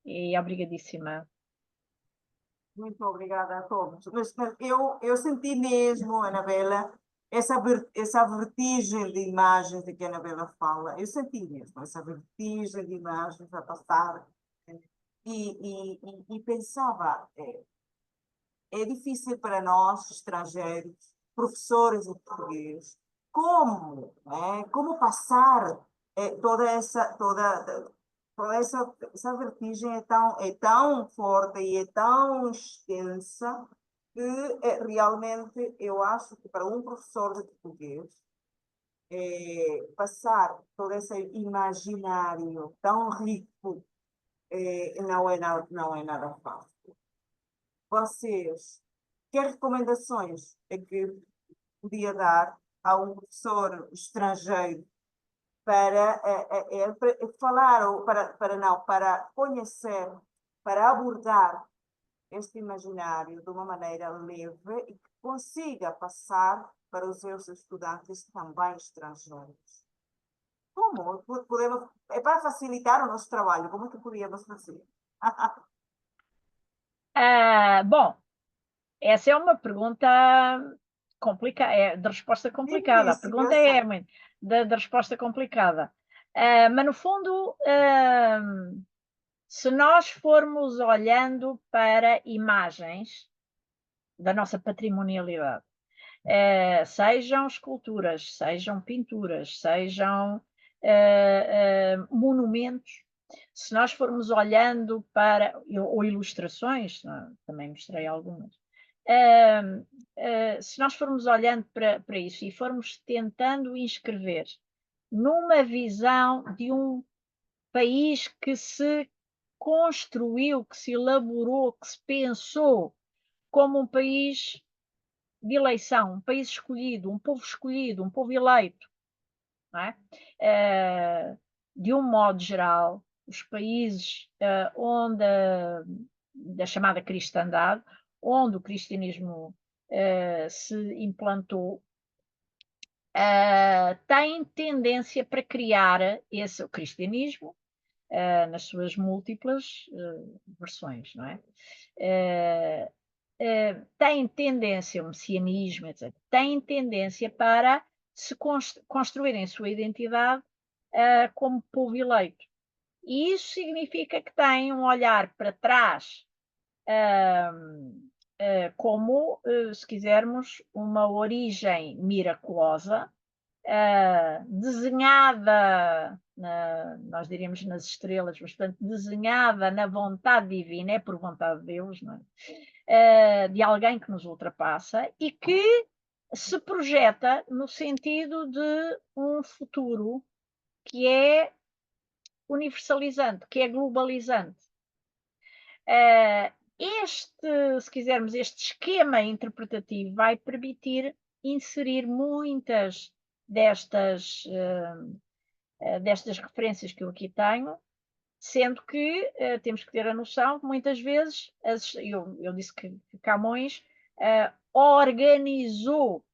E obrigadíssima. Muito obrigada a todos. Mas eu senti mesmo, Anabela, essa vertigem de imagens de que a Anabela fala. Eu senti mesmo essa vertigem de imagens a passar. E pensava, é difícil para nós, estrangeiros, professores em português, como passar toda essa vertigem é tão forte e é tão extensa que realmente eu acho que para um professor de português passar todo esse imaginário tão rico não é nada fácil. Vocês, que recomendações é que podia dar a um professor estrangeiro para falar ou para conhecer, para abordar este imaginário de uma maneira leve e que consiga passar para os seus estudantes também estrangeiros? Como podemos, para facilitar o nosso trabalho, como é que podíamos fazer? Bom, essa é uma pergunta complicada, de resposta complicada. A pergunta é de resposta complicada. Mas, no fundo, se nós formos olhando para imagens da nossa patrimonialidade, sejam esculturas, sejam pinturas, sejam monumentos, Se nós formos olhando para, ou ilustrações, também mostrei algumas, se nós formos olhando para isso e formos tentando inscrever numa visão de um país que se construiu, que se elaborou, que se pensou como um país de eleição, um país escolhido, um povo eleito, não é? De um modo geral, os países onde da chamada cristandade, onde o cristianismo se implantou, têm tendência para criar o cristianismo nas suas múltiplas versões, não é? Têm tendência, o messianismo, etc., têm tendência para se construírem sua identidade como povo eleito. E isso significa que têm um olhar para trás como, se quisermos, uma origem miraculosa, desenhada, nós diríamos nas estrelas, mas portanto, desenhada na vontade divina, é por vontade de Deus, não é? De alguém que nos ultrapassa e que se projeta no sentido de um futuro que é universalizante, que é globalizante. Se quisermos, este esquema interpretativo vai permitir inserir muitas destas referências que eu aqui tenho, sendo que temos que ter a noção que muitas vezes, eu disse que Camões organizou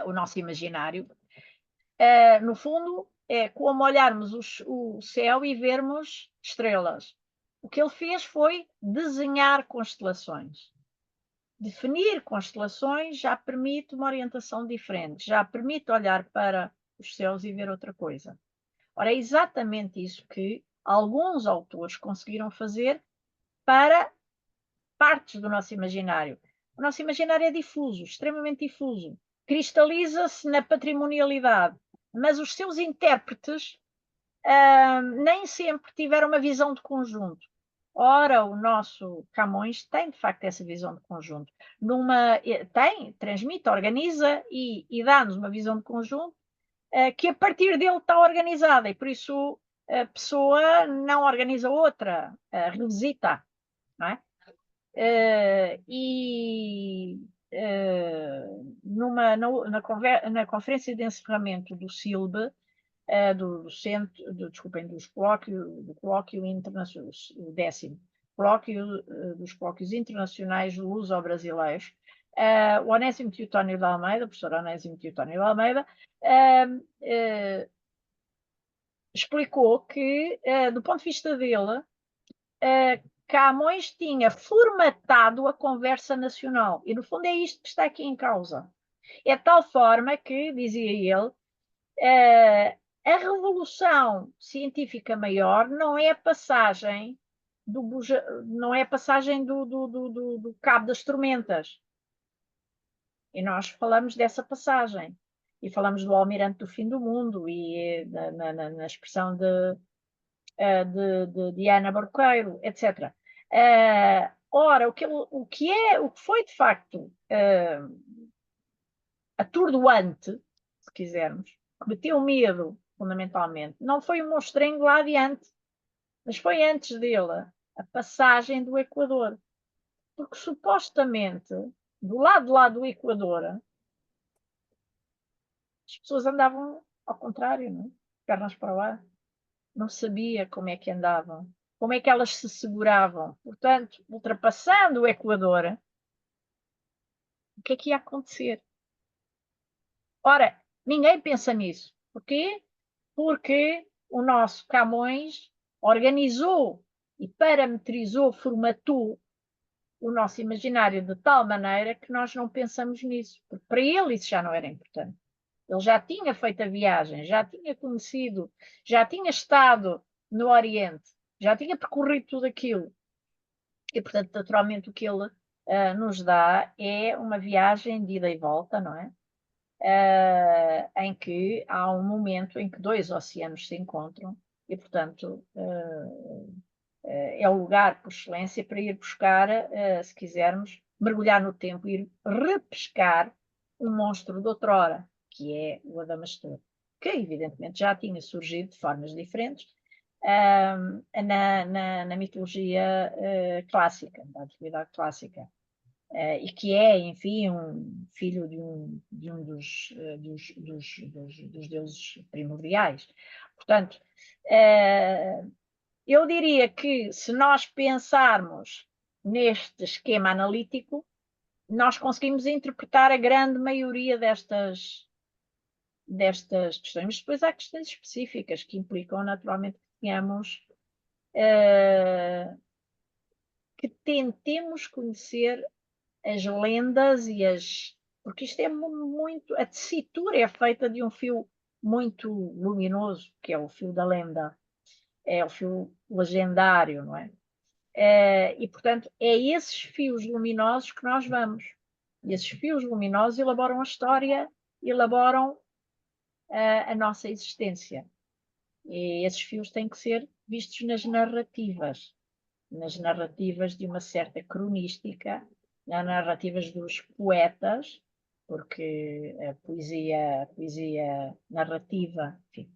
o nosso imaginário. No fundo, é como olharmos o céu e vermos estrelas. O que ele fez foi desenhar constelações. Definir constelações já permite uma orientação diferente, já permite olhar para os céus e ver outra coisa. Ora, é exatamente isso que alguns autores conseguiram fazer para partes do nosso imaginário. O nosso imaginário é difuso, extremamente difuso. Cristaliza-se na patrimonialidade, mas os seus intérpretes nem sempre tiveram uma visão de conjunto. Ora, o nosso Camões tem, de facto, essa visão de conjunto. Transmite, organiza e dá-nos uma visão de conjunto que a partir dele está organizada e por isso a pessoa não organiza outra, revisita, não é? Na conferência de encerramento do SILB, do colóquio internacional, o 10º colóquio dos colóquios internacionais luso-brasileiros, o Onésimo Teotónio de Almeida, o professor Onésimo Teotónio de Almeida, explicou que, do ponto de vista dele, Camões tinha formatado a conversa nacional. E, no fundo, é isto que está aqui em causa. É de tal forma que, dizia ele, a revolução científica maior não é a passagem do Cabo das Tormentas. E nós falamos dessa passagem. E falamos do Almirante do Fim do Mundo e na expressão de Ana Barqueiro, etc. Ora, o que foi de facto atordoante, se quisermos, que meteu medo, fundamentalmente, não foi o monstrengo lá adiante, mas foi antes dele a passagem do Equador. Porque supostamente, do lado lá do Equador, as pessoas andavam ao contrário, não é? Pernas para lá. Não sabia como é que andavam, como é que elas se seguravam. Portanto, ultrapassando o Equador, o que é que ia acontecer? Ora, ninguém pensa nisso. Porquê? Porque o nosso Camões organizou e parametrizou, formatou o nosso imaginário de tal maneira que nós não pensamos nisso. Porque para ele isso já não era importante. Ele já tinha feito a viagem, já tinha conhecido, já tinha estado no Oriente, já tinha percorrido tudo aquilo. E, portanto, naturalmente, o que ele nos dá é uma viagem de ida e volta, não é? em que há um momento em que dois oceanos se encontram e, portanto, é o lugar por excelência para ir buscar, se quisermos, mergulhar no tempo, ir repescar um monstro de outrora, que é o Adamastor, que evidentemente já tinha surgido de formas diferentes na mitologia clássica, da antiguidade clássica. E que é, enfim, um filho de um dos deuses primordiais. Portanto, eu diria que se nós pensarmos neste esquema analítico, nós conseguimos interpretar a grande maioria destas questões, mas depois há questões específicas que implicam naturalmente que tenhamos que tentemos conhecer as lendas e porque isto é muito. A tessitura é feita de um fio muito luminoso, que é o fio da lenda, é o fio legendário, não é? E, portanto, é esses fios luminosos que nós vamos. E esses fios luminosos elaboram a história, elaboram a nossa existência. E esses fios têm que ser vistos nas narrativas de uma certa cronística, nas narrativas dos poetas, porque a poesia narrativa, enfim,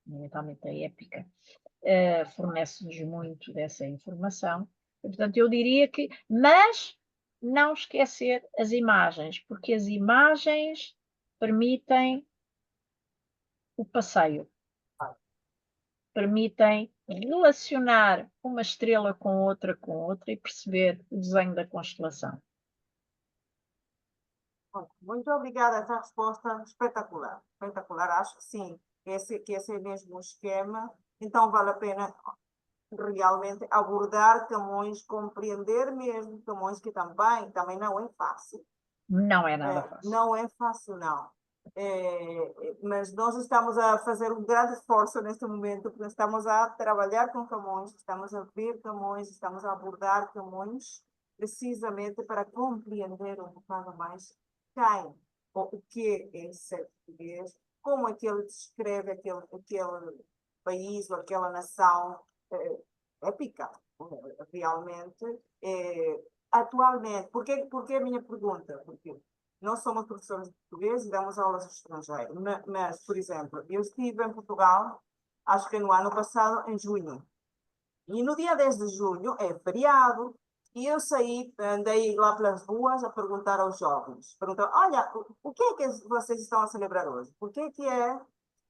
fundamentalmente a épica, fornece-nos muito dessa informação. E, portanto, eu diria que, mas não esquecer as imagens, porque as imagens permitem o passeio, permitem relacionar uma estrela com outra e perceber o desenho da constelação. Muito obrigada, essa resposta espetacular. Espetacular, acho que sim, que esse é mesmo o esquema. Então vale a pena realmente abordar Camões, compreender mesmo Camões, que também não é fácil. Não é nada fácil. Não é fácil, não. Mas nós estamos a fazer um grande esforço neste momento, porque estamos a trabalhar com Camões, estamos a ver Camões, estamos a abordar Camões, precisamente para compreender um bocado mais quem, ou o que é ser português, como é que ele descreve aquele país ou aquela nação épica, realmente. Atualmente, porque a minha pergunta? Porque nós somos professores de português e damos aulas de estrangeiro, mas, por exemplo, eu estive em Portugal, acho que no ano passado, em junho, e no dia 10 de junho é feriado, e eu saí, andei lá pelas ruas a perguntar aos jovens, perguntar, olha, o que é que vocês estão a celebrar hoje? Por que é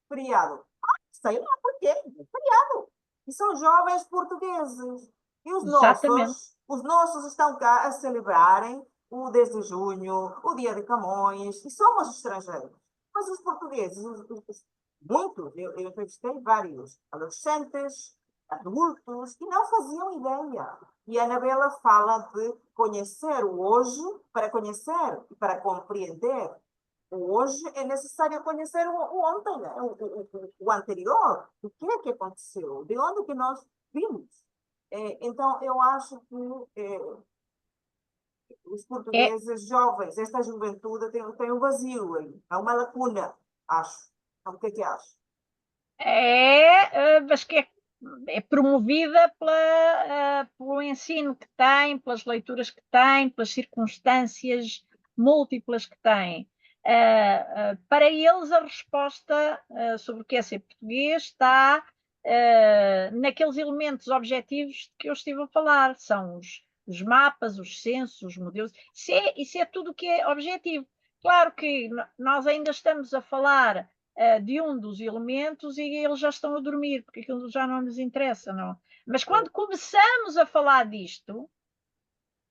feriado? Sei lá, por quê? É feriado. E são jovens portugueses. E Exatamente. os nossos estão cá a celebrarem o 10 de junho, o dia de Camões, e somos estrangeiros. Mas os portugueses, muitos, eu entrevistei vários adolescentes, adultos, que não faziam ideia. E a Anabela fala de conhecer o hoje, para conhecer e para compreender hoje é necessário conhecer o ontem, né? O anterior, o que é que aconteceu, de onde que nós vimos. Então, eu acho que os portugueses jovens, esta juventude tem um vazio aí, há uma lacuna, acho. Então, o que é que acha? Mas que é promovida pelo ensino que tem, pelas leituras que tem, pelas circunstâncias múltiplas que tem. Para eles, a resposta sobre o que é ser português está naqueles elementos objetivos que eu estive a falar. São os mapas, os censos, os modelos. Isso é tudo o que é objetivo. Claro que nós ainda estamos a falar de um dos elementos e eles já estão a dormir, porque aquilo já não lhes interessa, não. Mas quando começamos a falar disto,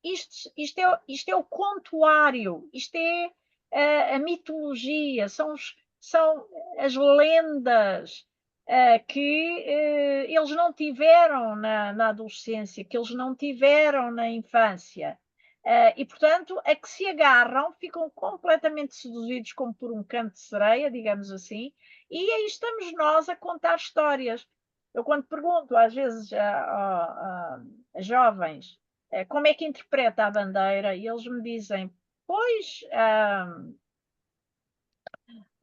isto é o contuário, isto é a mitologia, são as lendas que eles não tiveram na adolescência, que eles não tiveram na infância. E, portanto, a que se agarram, ficam completamente seduzidos como por um canto de sereia, digamos assim, e aí estamos nós a contar histórias. Eu, quando pergunto, às vezes, a jovens como é que interpreta a bandeira, e eles me dizem, pois,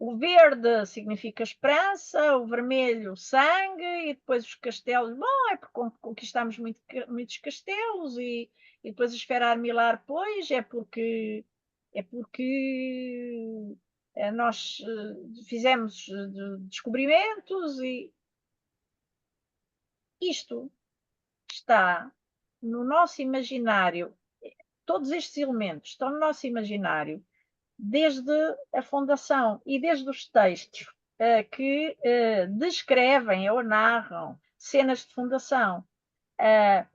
o verde significa esperança, o vermelho sangue, e depois os castelos, bom, é porque conquistamos muitos castelos, e depois a esfera armilar, pois, é porque nós fizemos descobrimentos, e isto está no nosso imaginário, todos estes elementos estão no nosso imaginário desde a fundação e desde os textos que descrevem ou narram cenas de fundação.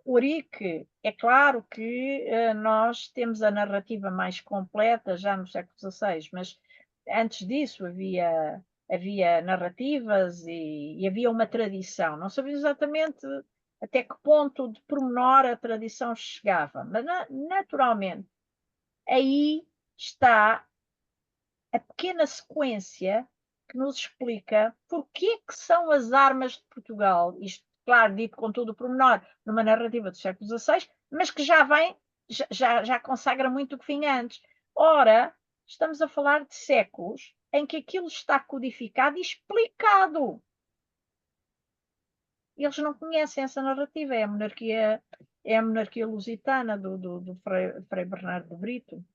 Urique, é claro que nós temos a narrativa mais completa já no século XVI, mas antes disso havia narrativas e havia uma tradição. Não sabia exatamente até que ponto de pormenor a tradição chegava, mas naturalmente aí está a pequena sequência que nos explica porque que são as armas de Portugal, isto, claro, dito com todo o pormenor, numa narrativa do século XVI, mas que já consagra muito o que vinha antes. Ora, estamos a falar de séculos em que aquilo está codificado e explicado. Eles não conhecem essa narrativa, é a monarquia lusitana do Frei Bernardo de Brito,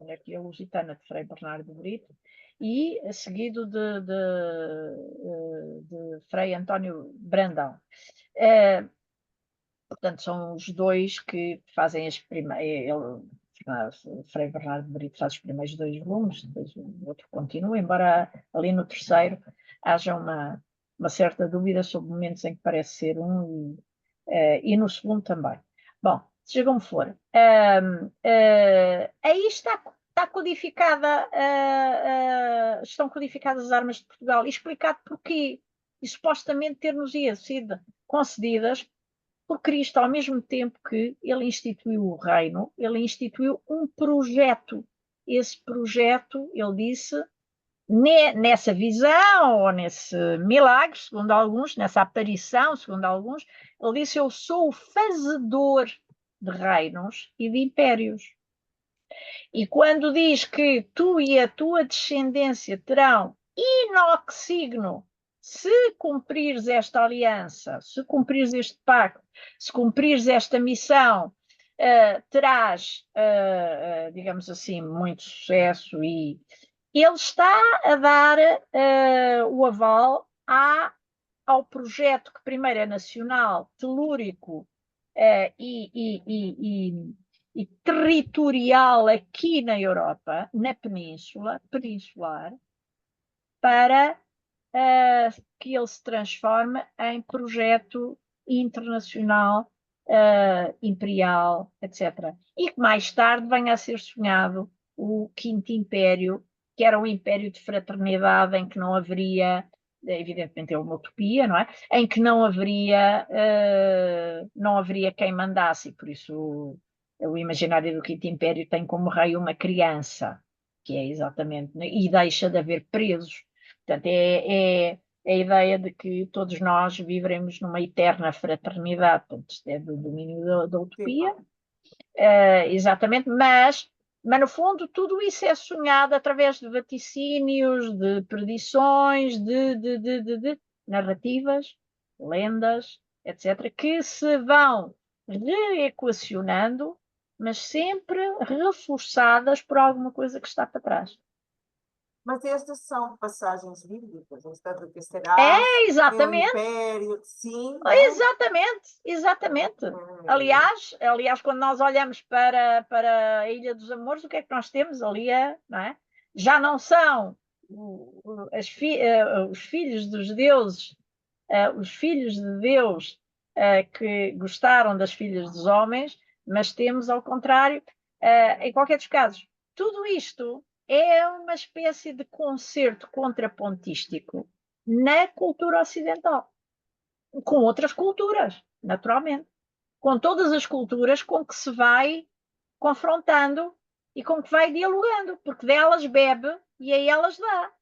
monarquia lusitana de Frei Bernardo de Brito, e seguido de Frei António Brandão. Portanto, são os dois que fazem as primeiras. Frei Bernardo de Brito faz os primeiros 2 volumes, depois o outro continua, embora ali no terceiro haja uma certa dúvida sobre momentos em que parece ser um, e no segundo também. Bom, seja como for, aí está codificada, estão codificadas as armas de Portugal, e explicado porquê, e supostamente ter-nos-ia sido concedidas por Cristo, ao mesmo tempo que ele instituiu o reino, ele instituiu um projeto. Esse projeto, ele disse, nessa visão, ou nesse milagre, segundo alguns, nessa aparição, segundo alguns, ele disse: eu sou o fazedor de reinos e de impérios. E quando diz que tu e a tua descendência terão inoxigno se cumprires esta aliança, se cumprires este pacto, se cumprires esta missão, terás, digamos assim, muito sucesso, e ele está a dar o aval ao projeto que primeiro é nacional, telúrico e territorial aqui na Europa, na peninsular, para que ele se transforme em projeto internacional, imperial, etc. E que mais tarde venha a ser sonhado o Quinto Império, que era um império de fraternidade em que não haveria, evidentemente é uma utopia, não é? Em que não haveria quem mandasse, e por isso o imaginário do Quinto Império tem como rei uma criança, que é exatamente, e deixa de haver presos. Portanto, é a ideia de que todos nós viveremos numa eterna fraternidade. Portanto, isto é do domínio da utopia, exatamente, mas no fundo tudo isso é sonhado através de vaticínios, de predições, de narrativas, lendas, etc., que se vão reequacionando, mas sempre reforçadas por alguma coisa que está para trás. Mas estas são passagens bíblicas, esta de que será exatamente. o império, sim. Né? Exatamente. Aliás, quando nós olhamos para a Ilha dos Amores, o que é que nós temos ali? Não é? Já não são os filhos dos deuses, os filhos de Deus que gostaram das filhas dos homens, mas temos, ao contrário, em qualquer dos casos, tudo isto é uma espécie de concerto contrapontístico na cultura ocidental, com outras culturas, naturalmente, com todas as culturas com que se vai confrontando e com que vai dialogando, porque delas bebe e a elas dá.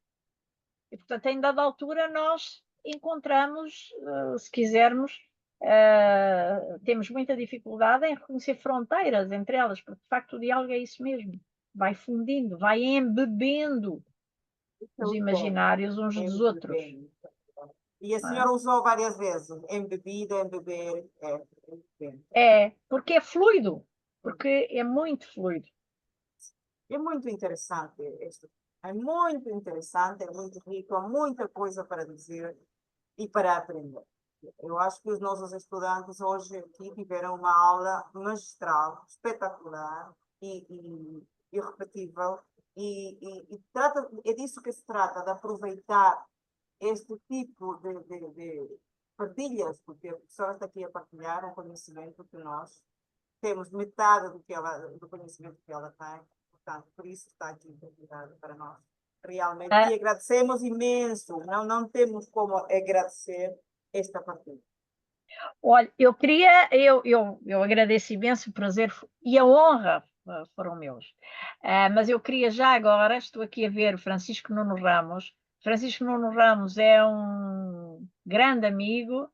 E, portanto, em dada altura, nós encontramos, se quisermos, temos muita dificuldade em reconhecer fronteiras entre elas, porque de facto o diálogo é isso mesmo. vai fundindo, vai embebendo os imaginários uns dos outros. E a senhora usou várias vezes, embebida, embeber, Porque é fluido, porque é muito fluido. É muito interessante isto. É muito interessante, é muito rico, há muita coisa para dizer e para aprender. Eu acho que os nossos estudantes hoje aqui tiveram uma aula magistral, espetacular e irrepetível. É disso que se trata, de aproveitar este tipo de partilhas, porque a professora está aqui a partilhar um conhecimento que nós temos metade do conhecimento que ela tem, portanto, por isso está aqui partilhado para nós. Realmente, e agradecemos imenso, não temos como agradecer esta partilha. Olha, eu agradeço imenso o prazer e a honra foram meus. Mas eu queria já agora, estou aqui a ver o Francisco Nuno Ramos. Francisco Nuno Ramos é um grande amigo,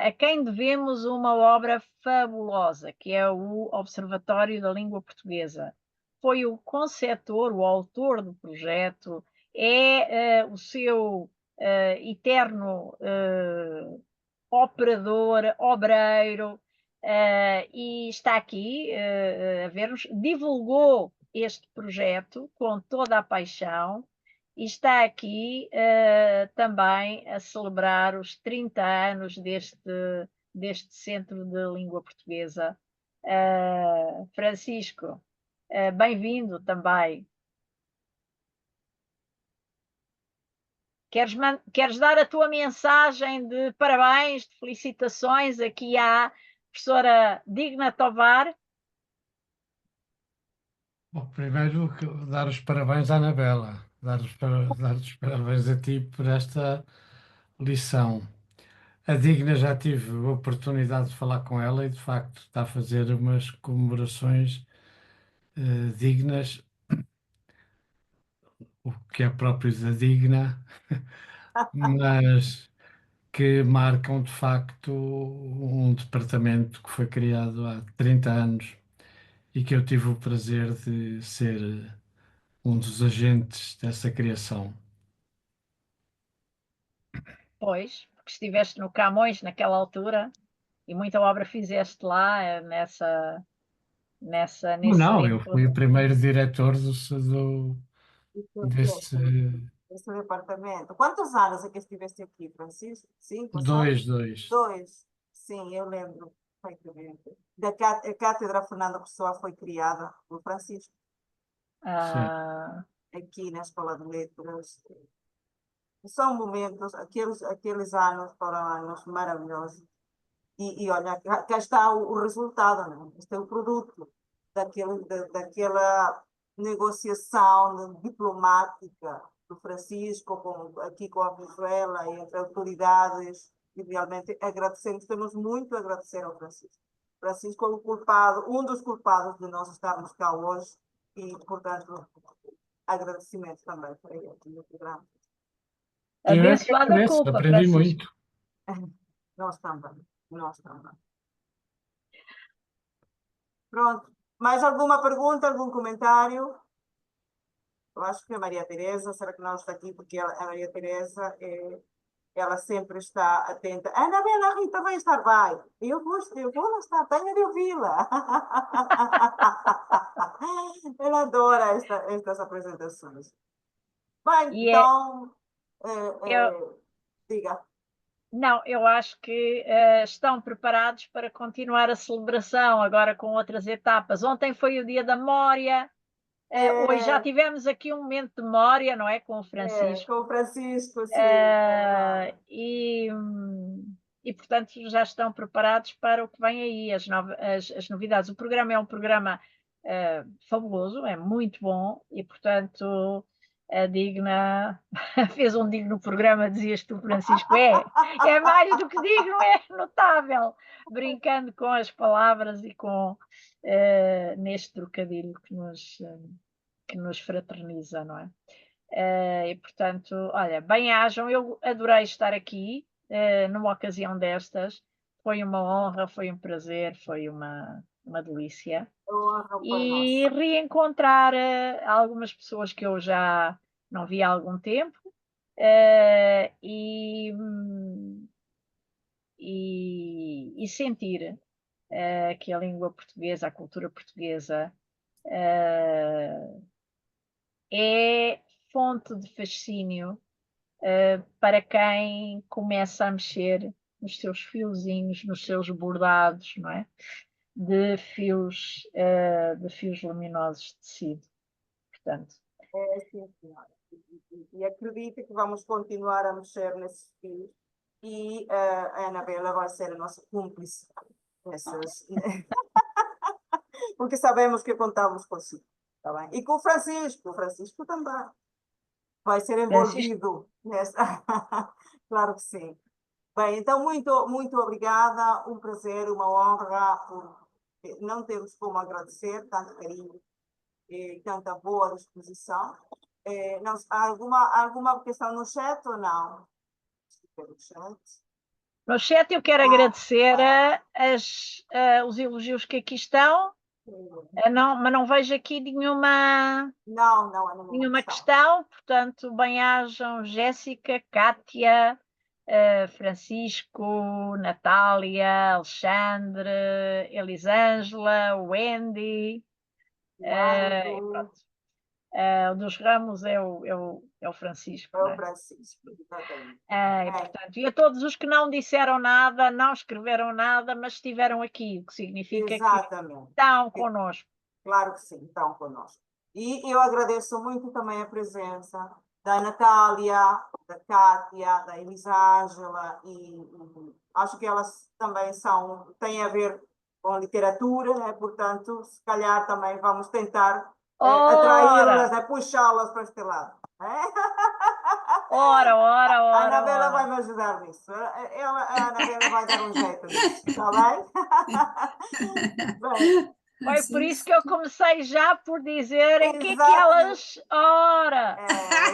a quem devemos uma obra fabulosa, que é o Observatório da Língua Portuguesa. Foi o conceptor, o autor do projeto, é o seu eterno operador, obreiro, e está aqui a ver-nos, divulgou este projeto com toda a paixão e está aqui também a celebrar os 30 anos deste Centro de Língua Portuguesa. Francisco, bem-vindo também. Queres dar a tua mensagem de parabéns, de felicitações aqui à professora Digna Tovar? Bom, primeiro, dar os parabéns à Anabela, dar os parabéns a ti por esta lição. A Digna, já tive a oportunidade de falar com ela e, de facto, está a fazer umas comemorações dignas, o que é próprio da Digna, mas que marcam, de facto, um departamento que foi criado há 30 anos e que eu tive o prazer de ser um dos agentes dessa criação. Pois, porque estiveste no Camões naquela altura e muita obra fizeste lá nesse Não, eu tempo. fui o primeiro diretor desse Esse departamento. Quantos anos é que estiveste aqui, Francisco? 5, 6? dois. 2. Sim, eu lembro perfeitamente. A Cátedra Fernando Pessoa foi criada por Francisco, Sim. aqui na Escola de Letras. São momentos, aqueles anos foram anos maravilhosos. E olha, cá está o resultado, né? Este é o produto daquela negociação diplomática do Francisco aqui com a Venezuela e entre autoridades. E realmente agradecemos, temos muito a agradecer ao Francisco. Francisco é o culpado, um dos culpados de nós estarmos cá hoje e, portanto, agradecimento também para ele, muito grande. Abençoada culpa, aprendi Francisco. muito. Nós também, nós também. Pronto. Mais alguma pergunta, algum comentário? Eu acho que a Maria Teresa, será que não está aqui? Porque a Maria Teresa, ela sempre está atenta. Anabela, a Rita vai estar, vai. Eu vou lá estar, tenho de ouvi-la. Ela adora estas apresentações. Bem, então, diga. Não, eu acho que estão preparados para continuar a celebração agora com outras etapas. Ontem foi o dia da memória, hoje já tivemos aqui um momento de memória, não é? Com o Francisco. Com o Francisco, sim. E, portanto, já estão preparados para o que vem aí, as novidades. O programa é um programa fabuloso, é muito bom e, portanto, a Digna fez um digno programa, dizias tu, Francisco, é mais do que digno, é notável, brincando com as palavras e com neste trocadilho que nos fraterniza, não é? E portanto, olha, bem-ajam, eu adorei estar aqui numa ocasião destas, foi uma honra, foi um prazer, foi uma uma delícia. Honra para E nós. reencontrar algumas pessoas que eu já não vi há algum tempo. E sentir que a língua portuguesa, a cultura portuguesa, é fonte de fascínio para quem começa a mexer nos seus fiozinhos, nos seus bordados, não é? De fios luminosos de tecido. Portanto, Sim, senhora. E acredito que vamos continuar a mexer nesses fios e a Anabela vai ser a nossa cúmplice nessas, porque sabemos que contamos consigo, tá bem? E com o Francisco também vai ser Francisco, envolvido nessa. Claro que sim. Bem, então muito obrigada, um prazer, uma honra, não temos como agradecer tanto carinho e tanta boa disposição. Não, alguma questão no chat ou não? No chat. no chat eu quero agradecer os elogios que aqui estão, mas não vejo aqui nenhuma Não, não há nenhuma questão. Portanto, bem-ajam Jéssica, Kátia, Francisco, Natália, Alexandre, Elisângela, Wendy, Marco, o dos Ramos é o Francisco, é não o é? Francisco, exatamente. Portanto, e a todos os que não disseram nada, não escreveram nada, mas estiveram aqui, o que significa que Exatamente. estão connosco. Claro que sim, estão conosco. E eu agradeço muito também a presença da Natália, da Kátia, da Elisângela, e acho que elas também têm a ver com literatura, né? Portanto, se calhar também vamos tentar atraí-las, Ora, puxá-las para este lado. Né? ora, ora, A ora, Anabela vai ora. me ajudar nisso. A Anabela vai dar um jeito nisso, está bem? Bem, Foi por Sim, isso que eu comecei já por dizer em que exatamente. elas. Ora!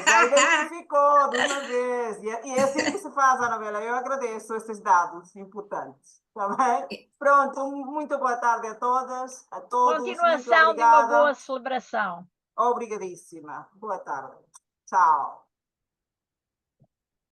Já identificou de uma vez. E é assim que se faz, Anabela. Eu agradeço esses dados importantes. Está bem? Pronto, muito boa tarde a todas, a todos. Muito Continuação de uma boa obrigada. celebração. Obrigadíssima. Boa tarde. Tchau.